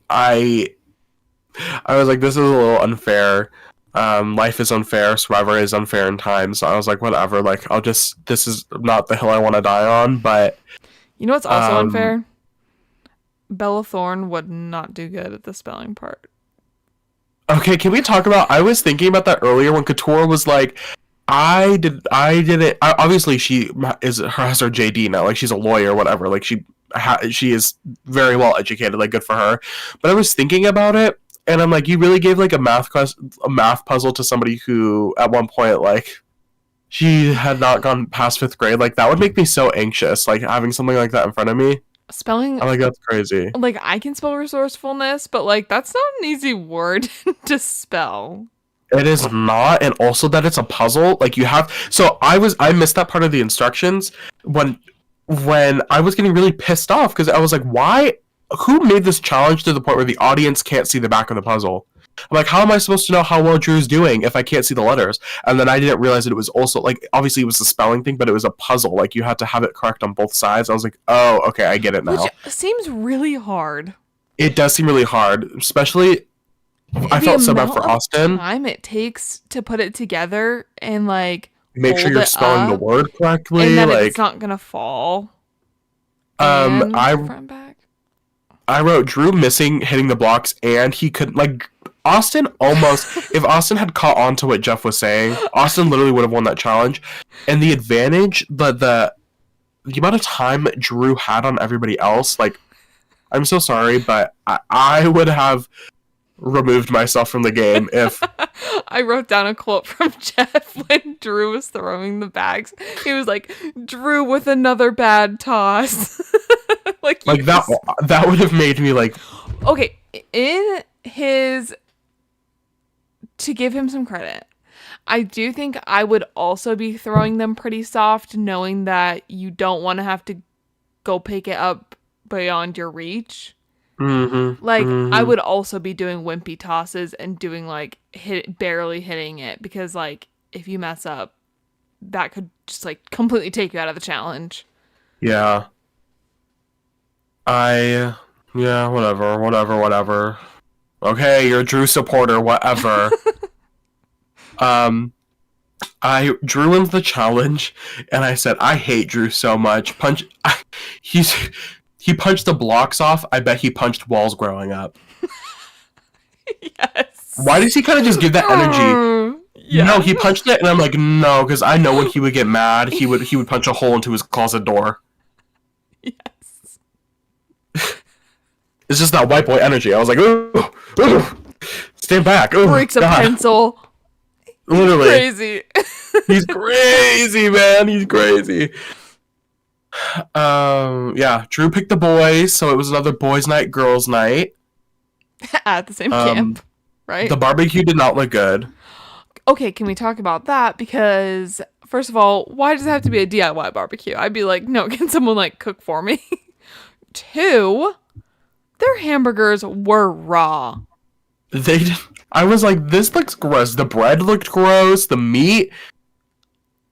was like, this is a little unfair. Life is unfair, Survivor is unfair in time, so I was like, whatever, like this is not the hill I want to die on. But you know what's also unfair? Bella Thorne would not do good at the spelling part. Okay, can we talk about, I was thinking about that earlier when Couture was like, obviously she has her JD now, like she's a lawyer, whatever, like she is very well educated, like good for her. But I was thinking about it, and I'm like, you really gave like a math puzzle to somebody who at one point like she had not gone past 5th grade. Like that would make me so anxious, like having something like that in front of me. Spelling, I'm like, that's crazy. like I can spell resourcefulness, but like that's not an easy word to spell. It is not, and also that it's a puzzle. Like you have, so I missed that part of the instructions when I was getting really pissed off because I was like, why? Who made this challenge to the point where the audience can't see the back of the puzzle? I'm like, how am I supposed to know how well Drew's doing if I can't see the letters? And then I didn't realize that it was also like, obviously it was a spelling thing, but it was a puzzle. Like you had to have it correct on both sides. I was like, oh, okay, I get it now. Which seems really hard. It does seem really hard, especially. I felt so bad for Austin. Time it takes to put it together and like make sure you're spelling the word correctly, and then like it's not gonna fall. I front back. I wrote Drew missing hitting the blocks, and he could like Austin almost. If Austin had caught on to what Jeff was saying, Austin literally would have won that challenge. And the advantage, the amount of time Drew had on everybody else, like, I'm so sorry, but I would have removed myself from the game if I wrote down a quote from Jeff when Drew was throwing the bags. He was like, Drew with another bad toss. like that would have made me like, okay, in his, to give him some credit, I do think I would also be throwing them pretty soft, knowing that you don't want to have to go pick it up beyond your reach. I would also be doing wimpy tosses and doing like barely hitting it, because like if you mess up, that could just like completely take you out of the challenge. Yeah. Whatever. Okay, you're a Drew supporter, whatever. Drew wins the challenge, and I said, I hate Drew so much. He punched the blocks off. I bet he punched walls growing up. Yes. Why does he kind of just give that energy? Yeah. No, he punched it, and I'm like, no, because I know when he would get mad, he would punch a hole into his closet door. Yes. It's just that white boy energy. I was like, ooh, stand back. Ooh, breaks a pencil. Literally. Crazy. He's crazy, man. He's crazy. Yeah, Drew picked the boys, so it was another boys' night, girls' night. At the same camp, right? The barbecue did not look good. Okay, can we talk about that? Because, first of all, why does it have to be a DIY barbecue? I'd be like, no, can someone, like, cook for me? 2, their hamburgers were raw. They did, I was like, this looks gross. The bread looked gross. The meat.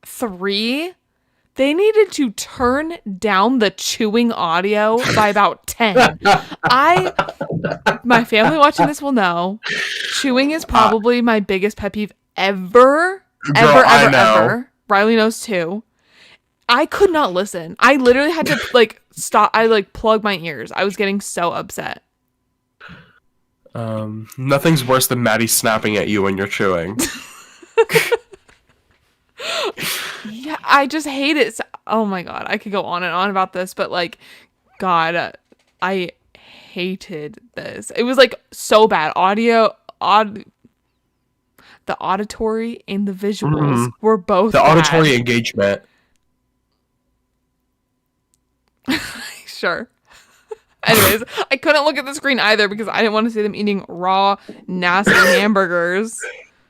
3, they needed to turn down the chewing audio by about 10. My family watching this will know, chewing is probably my biggest pet peeve ever. Girl, I know. Ever. Riley knows too. I could not listen. I literally had to like stop. I like plug my ears. I was getting so upset. Nothing's worse than Maddie snapping at you when you're chewing. Yeah, I just hate it. Oh my god, I could go on and on about this, but like, God, I hated this. It was like so bad. The auditory and the visuals were both The bad. auditory engagement. Sure. Anyways, I couldn't look at the screen either because I didn't want to see them eating raw, nasty hamburgers.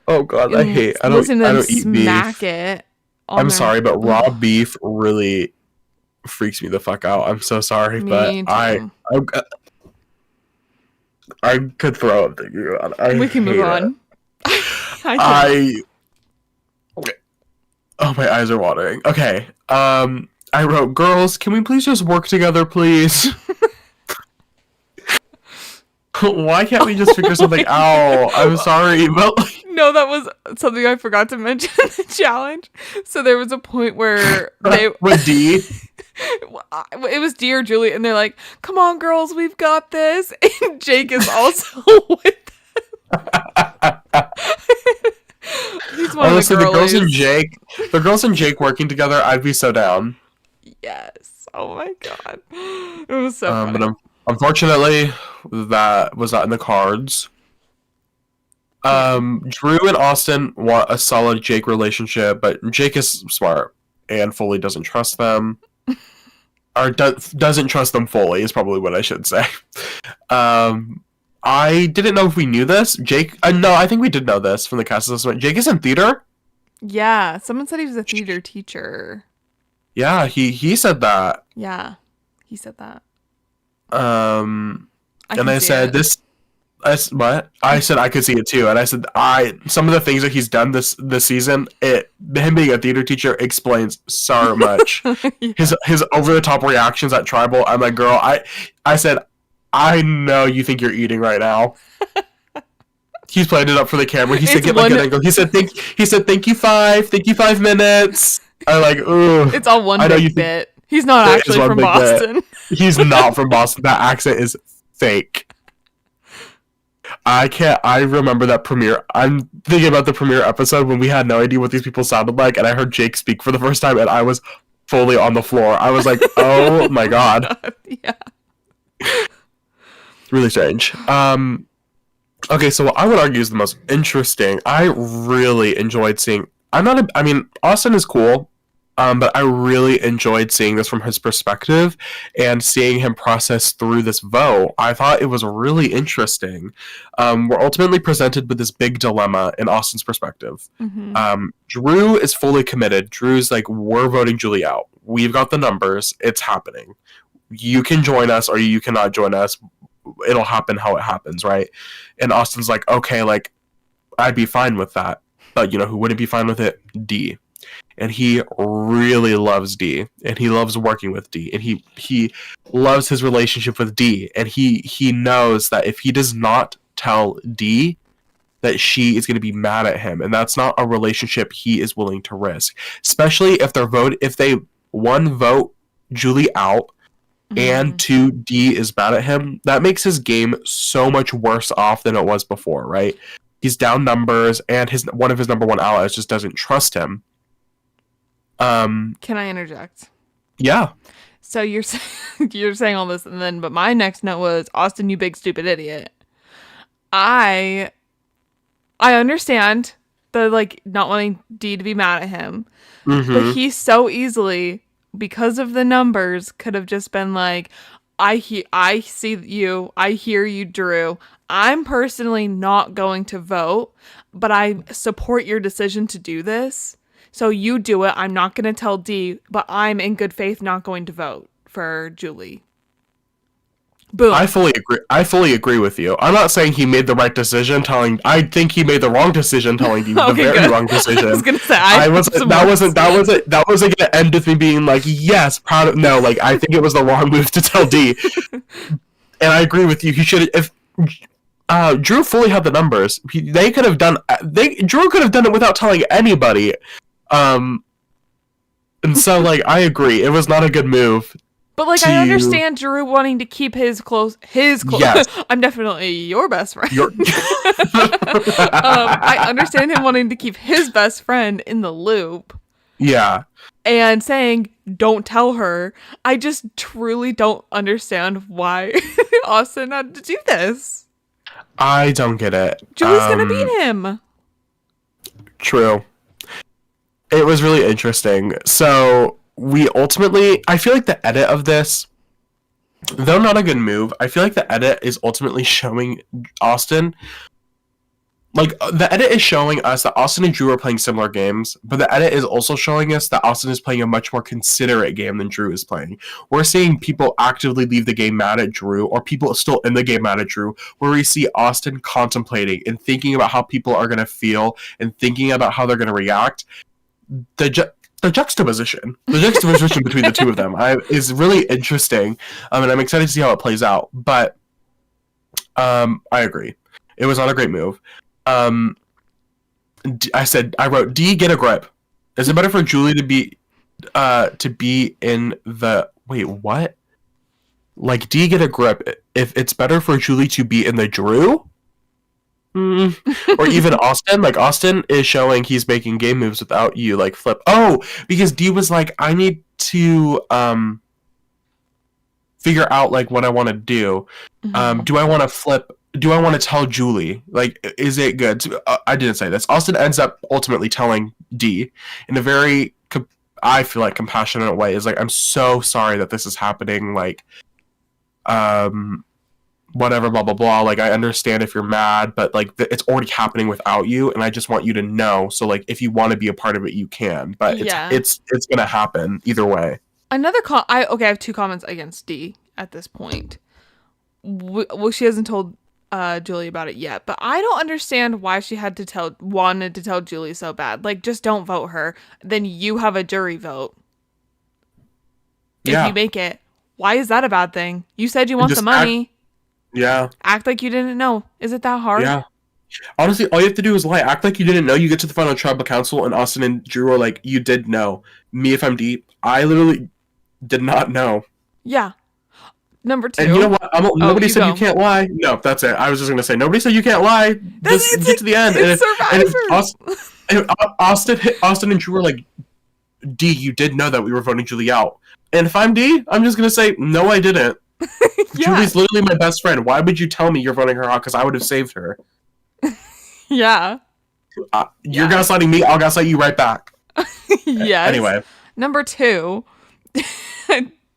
Oh god, I hate. I don't eat smack beef. it. I'm sorry, but raw beef really freaks me the fuck out. I'm so sorry, but I could throw up thinking about it. We can move on. Okay. Oh, my eyes are watering. Okay. I wrote, girls, can we please just work together, please? Why can't we just figure something out? I'm sorry, but no, that was something I forgot to mention in the challenge. So there was a point where they with D. It was Dee or Julie, and they're like, "Come on, girls, we've got this." And Jake is also with them. He's one Honestly, of the the girls and Jake working together, I'd be so down. Yes. Oh my god, it was so funny. But unfortunately, that was not in the cards. Drew and Austin want a solid Jake relationship, but Jake is smart and fully doesn't trust them. Or doesn't trust them fully is probably what I should say. I didn't know if we knew this. Jake, no, I think we did know this from the cast assessment. Jake is in theater? Yeah, someone said he was a theater teacher. Yeah, he said that. Yeah, he said that. And I said this. What? I said I could see it too, and I said some of the things that he's done this season, him being a theater teacher explains so much. Yeah. His over the top reactions at Tribal. I'm like, girl, I said, I know you think you're eating right now. He's playing it up for the camera. He said, "Get like an angle." He said, "Thank you 5 minutes." I'm like, ooh. It's all one big bit. He's not actually from Boston. He's not from Boston. That accent is fake. I remember that premiere. I'm thinking about the premiere episode when we had no idea what these people sounded like, and I heard Jake speak for the first time, and I was fully on the floor. I was like, oh my god. Yeah. Really strange. Okay, so what I would argue is the most interesting. I really enjoyed seeing. Austin is cool. But I really enjoyed seeing this from his perspective and seeing him process through this vote. I thought it was really interesting. We're ultimately presented with this big dilemma in Austin's perspective. Mm-hmm. Drew is fully committed. Drew's like, we're voting Julie out. We've got the numbers. It's happening. You can join us or you cannot join us. It'll happen how it happens, right? And Austin's like, okay, like, I'd be fine with that. But, who wouldn't be fine with it? D. And he really loves D, and he loves working with D, and he loves his relationship with D, and he knows that if he does not tell D, that she is going to be mad at him, and that's not a relationship he is willing to risk. Especially if they vote Julie out, mm-hmm. and 2 D is mad at him, that makes his game so much worse off than it was before, right? He's down numbers, and one of his number one allies just doesn't trust him. Can I interject? Yeah. So you're saying all this, but my next note was, Austin, you big stupid idiot. I understand the not wanting D to be mad at him, mm-hmm. but he so easily, because of the numbers, could have just been like, I see you, I hear you, Drew. I'm personally not going to vote, but I support your decision to do this. So you do it. I'm not going to tell D, but I'm in good faith not going to vote for Julie. Boom. I fully agree. I fully agree with you. I'm not saying he made the right decision telling. I think he made the wrong decision telling you the Okay, very good. wrong I was decision. gonna say I wasn't. some That words. wasn't. That wasn't gonna end with me being like, yes, proud of. No, like I think it was the wrong move to tell D. And I agree with you. He should if. Drew fully had the numbers. They could have done. Drew could have done it without telling anybody. And so like I agree. It was not a good move. But like I understand Drew wanting to keep his close. Yes. I'm definitely your best friend. You're. I understand him wanting to keep his best friend in the loop Yeah. and saying don't tell her. I just truly don't understand why Austin had to do this. I don't get it. Julie's gonna beat him. True. It was really interesting. So we ultimately, I feel like the edit of this, though not a good move, I feel like the edit is ultimately showing Austin. Like, the edit is showing us that Austin and Drew are playing similar games, but the edit is also showing us that Austin is playing a much more considerate game than Drew is playing. We're seeing people actively leave the game mad at Drew, or people still in the game mad at Drew, where we see Austin contemplating and thinking about how people are going to feel and thinking about how they're going to react. The juxtaposition between the two of them is really interesting, and I'm excited to see how it plays out. But I agree, it was not a great move. I wrote D, get a grip. Is it better for Julie to be in the wait what? Like D, get a grip. If it's better for Julie to be in the Drew. Or even Austin, like Austin is showing he's making game moves without you, like flip. Oh, because D was like, I need to figure out like what I want to do. Do I want to flip? Do I want to tell Julie? Like, is it good? I didn't say this. Austin ends up ultimately telling D in a very, I feel like, compassionate way. Is like, I'm so sorry that this is happening. Like, whatever, blah blah blah. Like, I understand if you're mad, but like it's already happening without you, and I just want you to know. So like, if you want to be a part of it, you can. But it's gonna happen either way. Another I have two comments against D at this point. Well, she hasn't told Julie about it yet, but I don't understand why she wanted to tell Julie so bad. Like, just don't vote her. Then you have a jury vote. If you make it, why is that a bad thing? You said you want the money. Act like you didn't know. Is it that hard? Yeah. Honestly, all you have to do is lie. Act like you didn't know. You get to the final tribal council, and Austin and Drew are like, you did know. Me, if I'm deep, I literally did not know. Yeah. Number 2. And you know what? Nobody said you can't lie. No, that's it. I was just going to say, nobody said you can't lie. Just get to the end. It's Austin and Drew were like, D, you did know that we were voting Julie out. And if I'm D, I'm just going to say, no, I didn't. Julie's literally my best friend. Why would you tell me you're voting her out? Because I would have saved her. Yeah. You're gaslighting me. I'll gaslight you right back. Yes. Anyway. Number 2.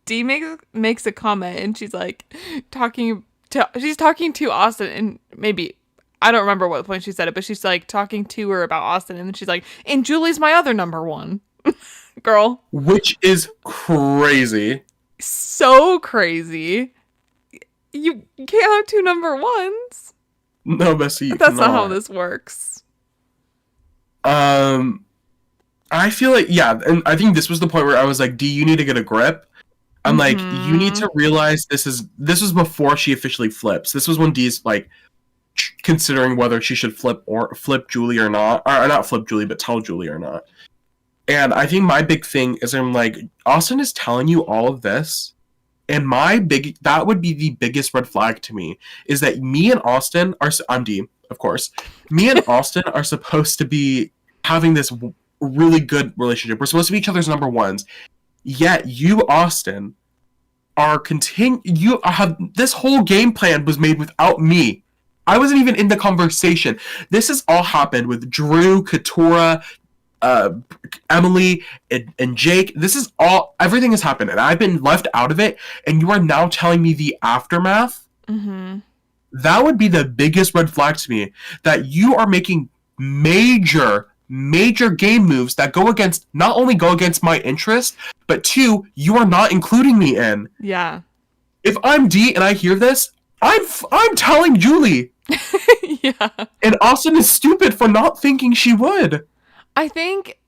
D makes a comment, and she's like talking to Austin, and maybe I don't remember what point she said it, but she's like talking to her about Austin, and then she's like, and Julie's my other number 1. Girl. Which is crazy. So crazy. You can't have 2 number 1s. No, Bessie, That's not how this works. I feel like, and I think this was the point where I was like, D, you need to get a grip. I'm like, you need to realize this was before she officially flips. This was when D's like considering whether she should flip Julie or not. Or not flip Julie, but tell Julie or not. And I think my big thing is I'm like, Austin is telling you all of this. And that would be the biggest red flag to me, is that me and Austin I'm D, of course. Me and Austin are supposed to be having this really good relationship. We're supposed to be each other's number 1s. Yet you, Austin, you have this whole game plan was made without me. I wasn't even in the conversation. This has all happened with Drew, Katura, Emily, and Jake. Everything has happened, and I've been left out of it, and you are now telling me the aftermath? Mm-hmm. That would be the biggest red flag to me, that you are making major game moves that not only go against my interest, but 2, you are not including me in. Yeah. if I'm D and I hear this, I'm telling Julie. Yeah. And Austin is stupid for not thinking she would. I think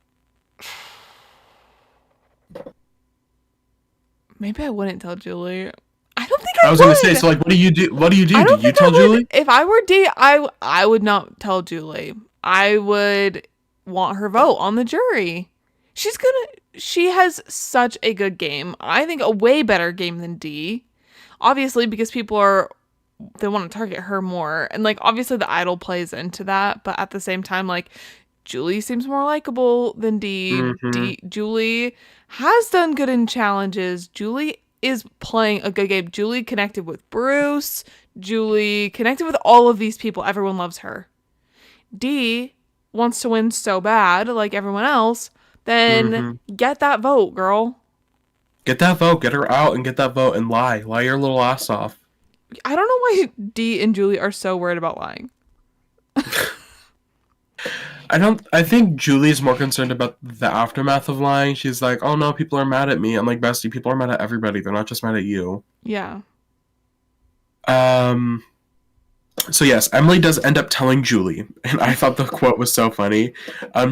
maybe I wouldn't tell Julie. I don't think I was would. gonna say, so like, what do you do? What do you do? I don't Do you think I tell would. Julie? If I were D, I would not tell Julie. I would want her vote on the jury. She has such a good game. I think a way better game than D. Obviously, because they want to target her more. And like obviously the idol plays into that, but at the same time, like Julie seems more likable than D. Mhm. Julie has done good in challenges. Julie is playing a good game. Julie connected with Bruce. Julie connected with all of these people. Everyone loves her. D wants to win so bad, like everyone else. Then get that vote, girl. Get that vote. Get her out and get that vote and lie. Lie your little ass off. I don't know why D and Julie are so worried about lying. I think Julie's more concerned about the aftermath of lying. She's like, oh no, people are mad at me. I'm like, bestie, people are mad at everybody. They're not just mad at you. Yeah. So yes, Emily does end up telling Julie, and I thought the quote was so funny.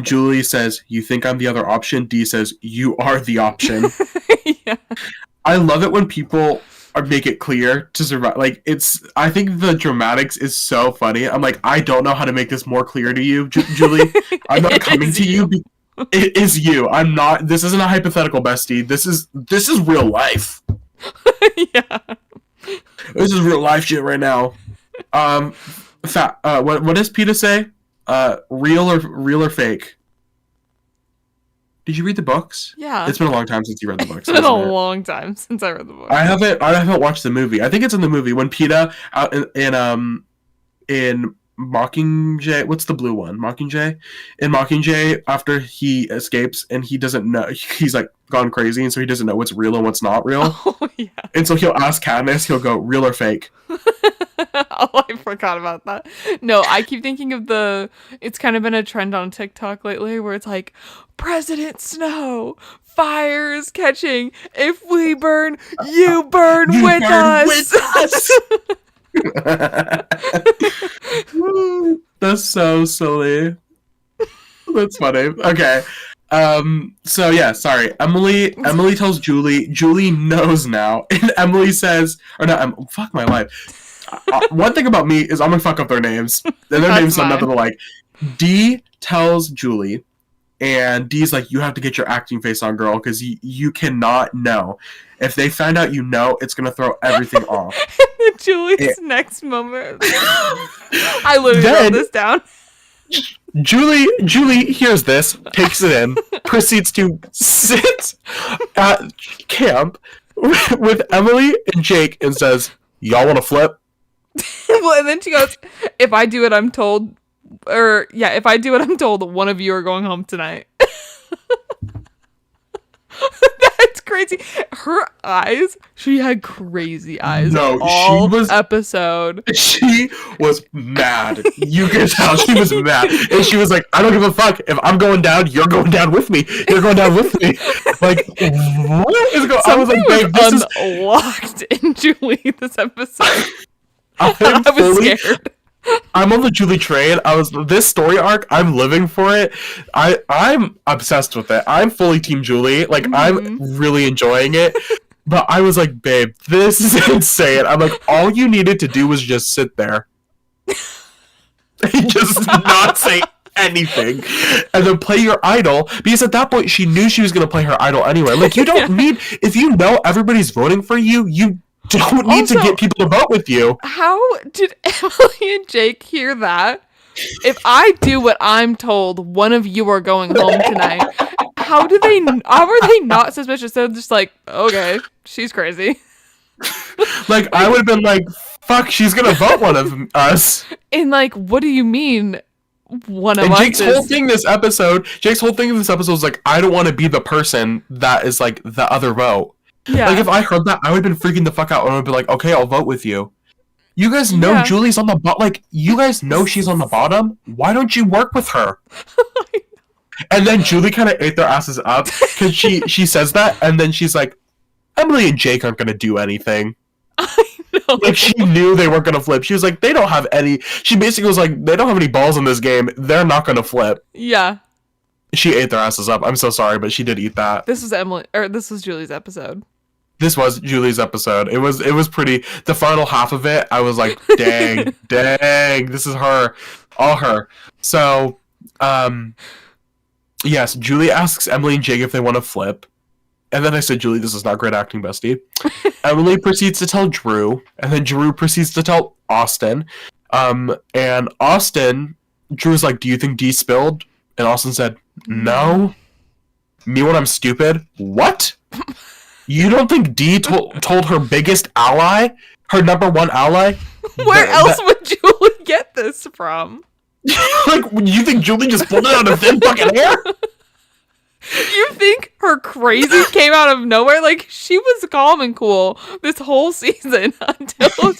Julie says, "You think I'm the other option?" D says, "You are the option." Yeah. I love it when people make it clear to survive. Like I think the dramatics is so funny. I'm like, I don't know how to make this more clear to you, Julie. I'm not coming to you. It is you. I'm not. This isn't a hypothetical, bestie. This is real life. Yeah. This is real life shit right now. What does PETA say? Real or fake? Did you read the books? Yeah. It's been a long time since you read the books. It's been a long time since I read the book. I haven't watched the movie. I think it's in the movie when PETA out in Mockingjay. What's the blue one? Mockingjay. In Mockingjay, after he escapes and he doesn't know, he's like gone crazy, and so he doesn't know what's real and what's not real. Oh yeah. And so he'll ask Katniss. He'll go, real or fake? Oh, I forgot about that. No, I keep thinking of it's kind of been a trend on TikTok lately where it's like, President Snow, fires catching. If we burn, you burn with us. That's so silly. That's funny. Okay. So yeah, sorry. Emily tells Julie. Julie knows now, and Emily says, or no, fuck my life. One thing about me is I'm gonna fuck up their names. And their names are nothing alike. D tells Julie, and D's like, you have to get your acting face on, girl, because you cannot know. If they find out you know, it's gonna throw everything off. Julie's next moment. I literally wrote this down. Julie hears this, takes it in, proceeds to sit at camp with Emily and Jake and says, y'all want to flip? Well, and then she goes, if I do what I'm told, one of you are going home tonight. That's crazy. Her eyes, she had crazy eyes. No, all she was episode. She was mad. You could tell she was mad, and she was like, "I don't give a fuck. If I'm going down, you're going down with me. You're going down with me." Like, what is going? I was like, "Babe, this is unlocked in Julie this episode." I was scared. I'm on the Julie train. This story arc. I'm living for it. I'm obsessed with it. I'm fully Team Julie. Like I'm really enjoying it. But I was like, babe, this is insane. I'm like, all you needed to do was just sit there, and just not say anything, and then play your idol. Because at that point, she knew she was gonna play her idol anyway. Like you don't need if you know everybody's voting for you. You don't need to get people to vote with you. How did Emily and Jake hear that? If I do what I'm told, one of you are going home tonight. How are they not suspicious? They're just like, okay, she's crazy. Like, I would have been like, fuck, she's gonna vote one of us. And like, what do you mean one of us? Jake's whole thing this episode was like, I don't want to be the person that is like the other vote. Yeah. Like, if I heard that, I would have been freaking the fuck out and I would be like, okay, I'll vote with you. You guys know Julie's on the bottom. Like, you guys know she's on the bottom. Why don't you work with her? And then Julie kind of ate their asses up because she says that, and then she's like, Emily and Jake aren't going to do anything. I know. Like, she knew they weren't gonna flip. She was like, they don't have any. She basically was like, they don't have any balls in this game. They're not gonna flip. Yeah. She ate their asses up. I'm so sorry, but she did eat that. This was Julie's episode. This was Julie's episode. It was pretty. The final half of it, I was like, dang, dang, this is her, all her. So, yes, Julie asks Emily and Jake if they want to flip. And then I said, Julie, this is not great acting, bestie. Emily proceeds to tell Drew, and then Drew proceeds to tell Austin. And Austin, Drew's like, do you think D spilled? And Austin said, no. Me when I'm stupid? What? You don't think D told her biggest ally? Her number one ally? Where else would Julie get this from? Like, you think Julie just pulled it out of thin fucking air? You think her crazy came out of nowhere? Like, she was calm and cool this whole season until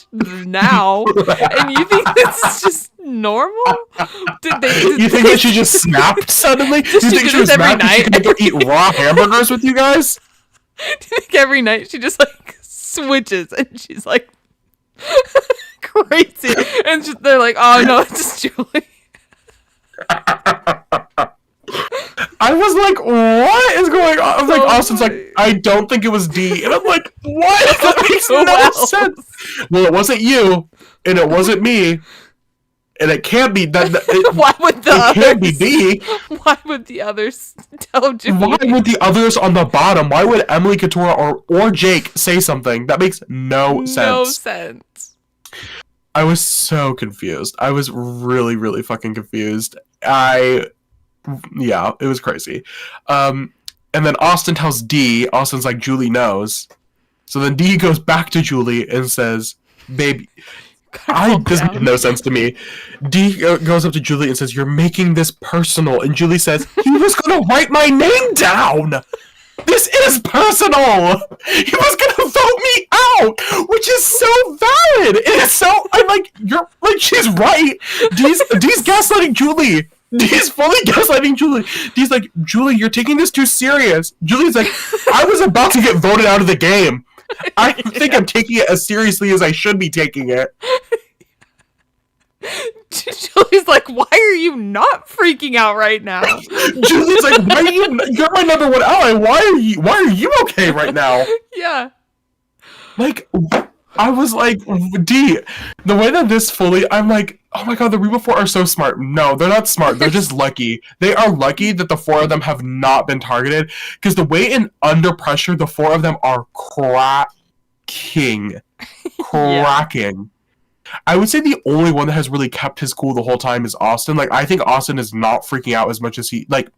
now. And you think this is just normal? You think that she just snapped suddenly? Do you think she was every mad because she night? could go eat raw hamburgers with you guys? Do you think every night she just, like, switches and she's, like, crazy? And they're like, oh, no, it's just Julie. I was like, what is going on? I was like, Austin's funny. like, I don't think it was D. And I'm like, what? That makes Who no else? sense. Well, it wasn't you, and it wasn't me, and it can't be that. Why would the It can't be others? D. Why would the others tell Julie? Why would the others on the bottom? Why would Emily Katora or Jake say something? That makes no sense. No sense. I was so confused. I was really, really fucking confused. Yeah, it was crazy. And then Austin tells D, Austin's like, Julie knows. So then D goes back to Julie and says, baby, this made no sense to me. D goes up to Julie and says, you're making this personal. And Julie says, he was going to write my name down. This is personal. He was going to vote me out, which is so valid. It is so, I'm like, you're like, she's right. D's gaslighting Julie. D's fully gaslighting Julie. D's like, Julie, you're taking this too serious. Julie's like, I was about to get voted out of the game. I think I'm taking it as seriously as I should be taking it. Julie's like, why are you not freaking out right now? Julie's like, why are you're my number one ally. Why are you okay right now? Yeah. Like, I was like, D, the way that this fully, I'm like, oh my god, the Reba 4 are so smart. No, they're not smart. They're just lucky. They are lucky that the four of them have not been targeted, because the way in Under Pressure, the four of them are cracking. I would say the only one that has really kept his cool the whole time is Austin. Like, I think Austin is not freaking out as much as he, like,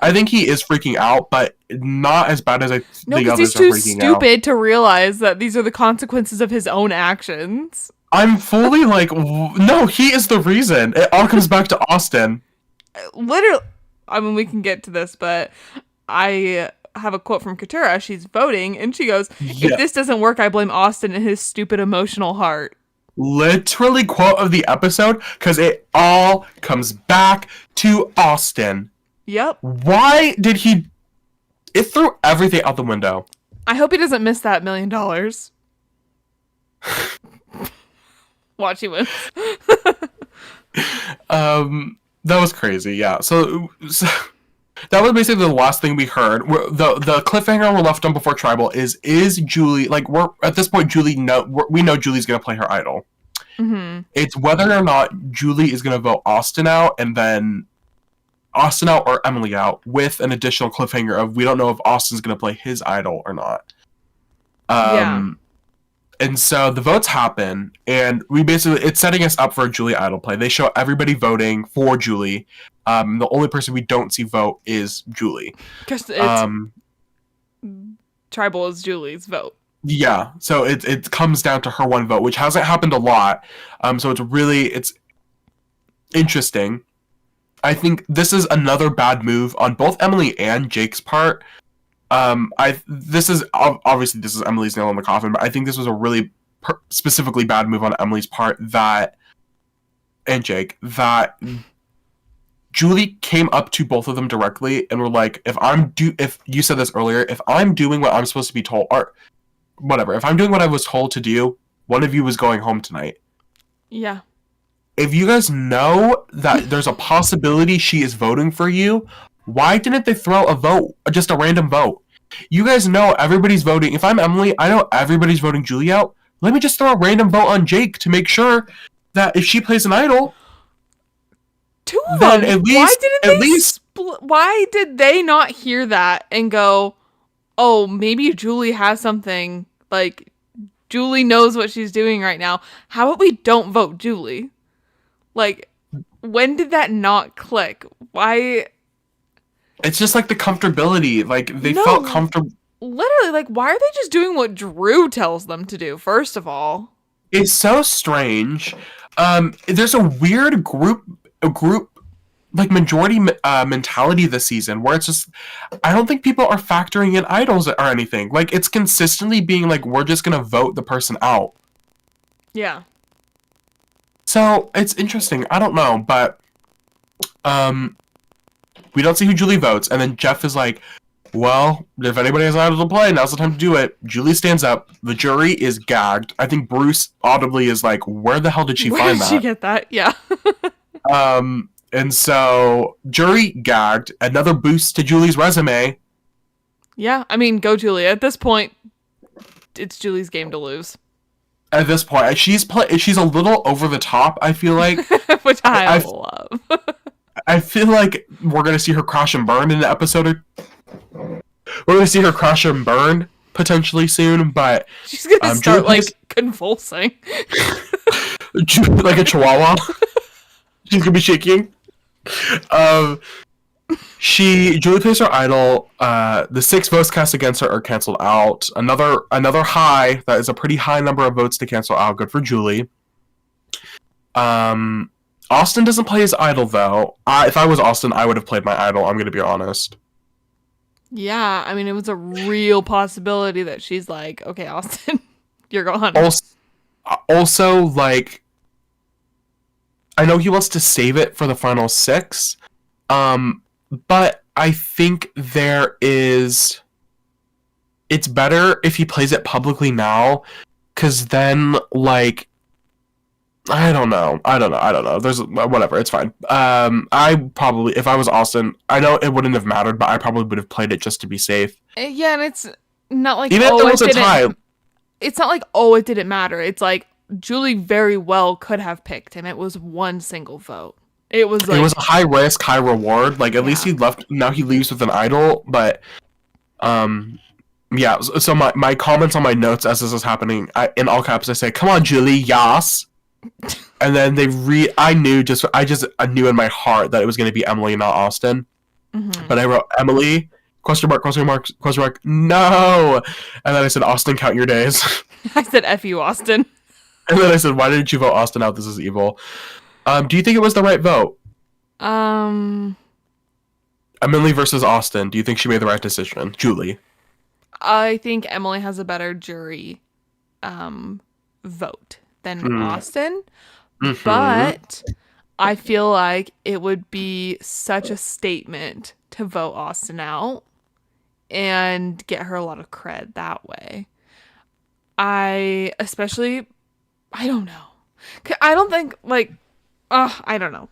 I think he is freaking out, but not as bad as I think No, the because others he's are too freaking out. stupid to realize that these are the consequences of his own actions. I'm fully like, no, he is the reason. It all comes back to Austin. Literally, I mean, we can get to this, but I have a quote from Katura. She's voting, and she goes, Yeah. if this doesn't work, I blame Austin and his stupid emotional heart. Literally quote of the episode, because it all comes back to Austin. Yep. Why did he... It threw everything out the window. I hope he doesn't miss that $1 million. Watch, he wins. That was crazy, yeah. So that was basically the last thing we heard. The cliffhanger we're left on before Tribal is Julie, like, we're at this point, we know Julie's gonna play her idol. Mm-hmm. It's whether or not Julie is gonna vote Austin out, and then Austin out or Emily out, with an additional cliffhanger of we don't know if Austin's gonna play his idol or not. Yeah. And so the votes happen, and it's setting us up for a Julie idol play. They show everybody voting for Julie. The only person we don't see vote is Julie. Because it's Tribal is Julie's vote. Yeah, so it comes down to her one vote, which hasn't happened a lot. So it's interesting. I think this is another bad move on both Emily and Jake's part. This is Emily's nail in the coffin, but I think this was a really specifically bad move on Emily's part that Julie came up to both of them directly and were like, if you said this earlier, if I'm doing what I'm supposed to be told, or whatever, if I'm doing what I was told to do, one of you is going home tonight. Yeah. If you guys know that there's a possibility she is voting for you, why didn't they throw a vote, just a random vote? You guys know everybody's voting. If I'm Emily, I know everybody's voting Julie out. Let me just throw a random vote on Jake to make sure that if she plays an idol, two of then them. at least, Why did they not hear that and go, "Oh, maybe Julie has something. Like Julie knows what she's doing right now. How about we don't vote Julie?" Like, when did that not click? Why? it's just like the comfortability. Like they No. felt comfortable. Literally, like, why are they just doing what Drew tells them to do? First of all, It's so strange. There's a weird group like majority mentality this season where it's just I don't think people are factoring in idols or anything. Like it's consistently being like we're just gonna vote the person out. yeah. So it's interesting. I don't know, but we don't see who Julie votes, and then Jeff is like, well, if anybody has an idol to play, now's the time to do it. Julie stands up. The jury is gagged. I think Bruce audibly is like, where the hell did she Where find did that? she get that? Yeah. And so jury gagged. Another boost to Julie's resume. Yeah. I mean, go Julie. At this point, it's Julie's game to lose, At this point, she's a little over the top. I feel like. which I I've- love. I feel like we're gonna see her crash and burn in the episode. We're gonna see her crash and burn potentially soon, but She's gonna start Julie like plays- convulsing. like a chihuahua. She's gonna be shaking. Julie plays her idol. The 6 votes cast against her are canceled out. Another high. That is a pretty high number of votes to cancel out. Good for Julie. Austin doesn't play his idol though. If I was Austin, I would have played my idol. I'm gonna be honest. Yeah, I mean, it was a real possibility that she's like, okay, Austin, you're gone. Also, like, I know he wants to save it for the final 6, but I think it's better if he plays it publicly now, because then, like, I don't know. There's whatever. It's fine. I probably, if I was Austin, I know it wouldn't have mattered, but I probably would have played it just to be safe. Yeah, and it's not like, Even if there was a tie. It's not like, oh, it didn't matter. It's like Julie very well could have picked him. It was one single vote. It was like, It was a high risk, high reward. Like at least he left. Now he leaves with an idol. But yeah. So my comments on my notes as this is happening, in all caps, I say, "Come on, Julie, yas." And then I knew in my heart that it was going to be Emily, not Austin. mhm. But I wrote Emily, question mark, no. And then I said, Austin, count your days. I said, F you, Austin. And then I said, why didn't you vote Austin out? This is evil. Do you think it was the right vote? Emily versus Austin. Do you think she made the right decision? Julie. I think Emily has a better jury vote than Austin, Mhm. but I feel like it would be such a statement to vote Austin out and get her a lot of cred that way. I don't know. I don't think, like, I don't know.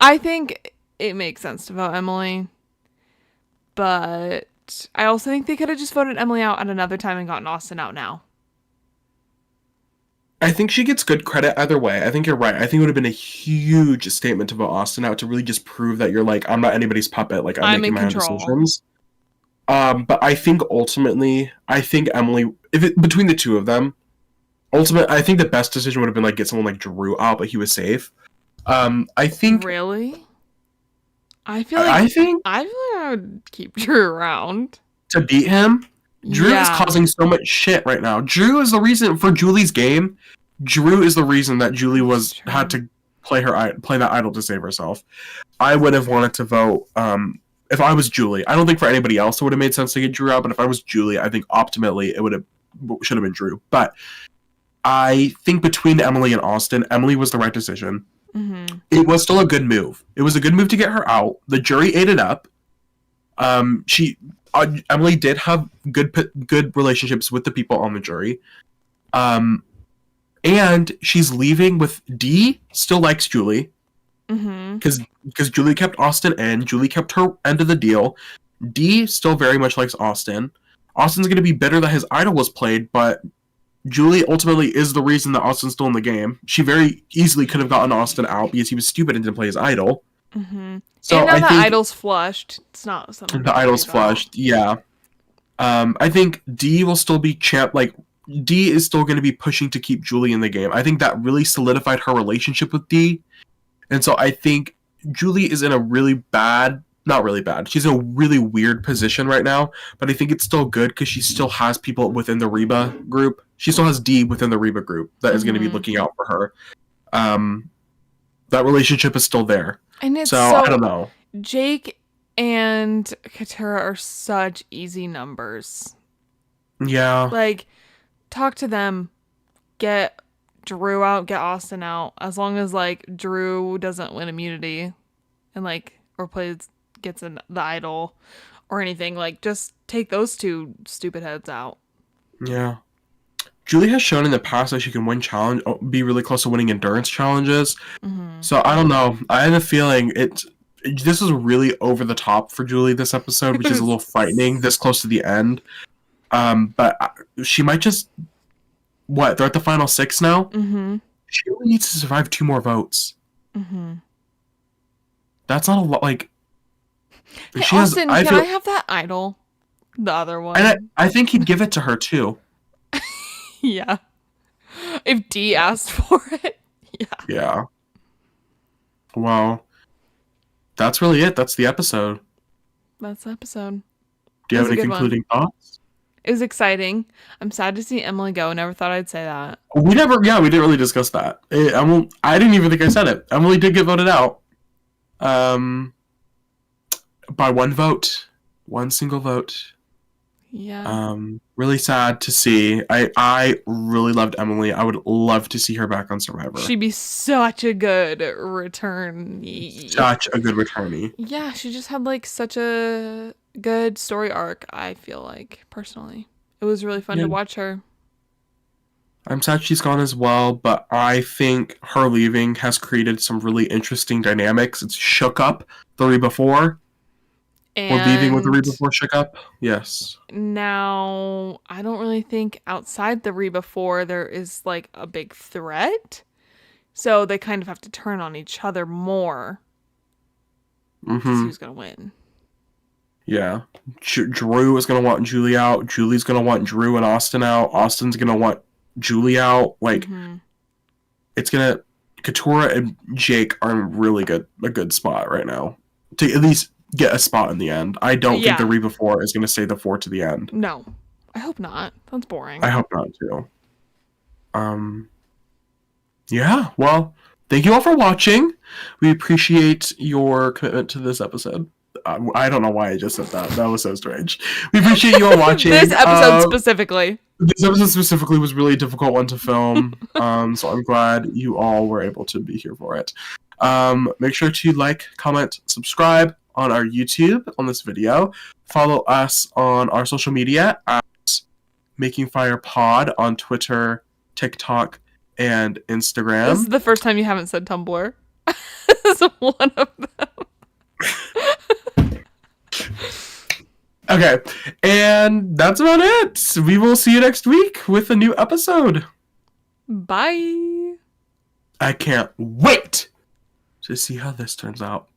I think it makes sense to vote Emily, but I also think they could have just voted Emily out at another time and gotten Austin out now. I think she gets good credit either way. I think you're right. I think it would have been a huge statement to vote Austin out to really just prove that you're like, I'm not anybody's puppet. Like I'm making in my own control. decisions. But I think ultimately, Emily, between the two of them, I think the best decision would have been like get someone like Drew out, but he was safe. I think Really? I feel like I would keep Drew around. to beat him, Drew is Yeah. causing so much shit right now. Drew is the reason for Julie's game. Drew is the reason that Julie had to play that idol to save herself. I would have wanted to vote. If I was Julie, I don't think for anybody else it would have made sense to get Drew out. But if I was Julie, I think optimally it should have been Drew. But I think between Emily and Austin, Emily was the right decision. Mm-hmm. It was still a good move. It was a good move to get her out. The jury ate it up. Emily did have good relationships with the people on the jury. And she's leaving with D. Still likes Julie Mm-hmm. because Julie kept Austin in. Julie kept her end of the deal. D still very much likes Austin. Austin's going to be bitter that his idol was played, but Julie ultimately is the reason that Austin's still in the game. She very easily could have gotten Austin out because he was stupid and didn't play his idol. Mm-hmm. So and now I the think idol's flushed. It's not something the to idol's worry about. flushed. Yeah. I think D will still be champ. Like D is still going to be pushing to keep Julie in the game. I think that really solidified her relationship with D, and so I think Julie is in a really bad, not really bad. She's in a really weird position right now, but I think it's still good because she still has people within the Reba group. She still has D within the Reba group that is going to be Mhm. looking out for her. That relationship is still there. And it's So so I don't know. Jake and Katura are such easy numbers. Yeah. Like, talk to them, get Drew out, get Austin out. As long as like Drew doesn't win immunity, and like or gets the idol or anything, like just take those two stupid heads out. Yeah. Julie has shown in the past that she can be really close to winning endurance challenges. Mm-hmm. So I don't know. I have a feeling this is really over the top for Julie this episode, which is a little frightening this close to the end. But she might just they're at the final 6 now. Mm-hmm. She only needs to survive 2 more votes. Mm-hmm. That's not a lot. Like Hey, she Austin, has. can I have that idol? The other one. And I think he'd give it to her too. Yeah. If D asked for it. Yeah. Yeah. Well, that's really it. That's the episode. That's the episode. Do you That was have a any good one. concluding thoughts? It was exciting. I'm sad to see Emily go. Never thought I'd say that. We didn't really discuss that. I didn't even think I said it. Emily did get voted out. By 1 vote. 1 single vote. Yeah. Really sad to see. I really loved Emily. I would love to see her back on Survivor. She'd be such a good return. Such a good returnee. Yeah, she just had like such a good story arc, I feel like, personally. It was really fun Yeah. to watch her. I'm sad she's gone as well, but I think her leaving has created some really interesting dynamics. It's shook up the Reba 4. And We're leaving with the Reba 4 shook up. Yes. now, I don't really think outside the Reba 4 there is like a big threat. So they kind of have to turn on each other more. To see who's going to win. Yeah. Drew is going to want Julie out. Julie's going to want Drew and Austin out. Austin's going to want Julie out. Like, it's going to... Katura and Jake are in a good spot right now. To at least get a spot in the end. I don't think the Reba 4 is going to stay the 4 to the end. No. I hope not. That's boring. I hope not, too. Yeah, well, thank you all for watching. We appreciate your commitment to this episode. I don't know why I just said that. That was so strange. We appreciate you all watching. This episode specifically. This episode specifically was really a difficult one to film. So I'm glad you all were able to be here for it. Make sure to like, comment, subscribe on our YouTube on this video. Follow us on our social media at Making Fire Pod on Twitter, TikTok, and Instagram. This is the first time you haven't said Tumblr. This is one of them. Okay, and that's about it. We will see you next week with a new episode. Bye. I can't wait to see how this turns out.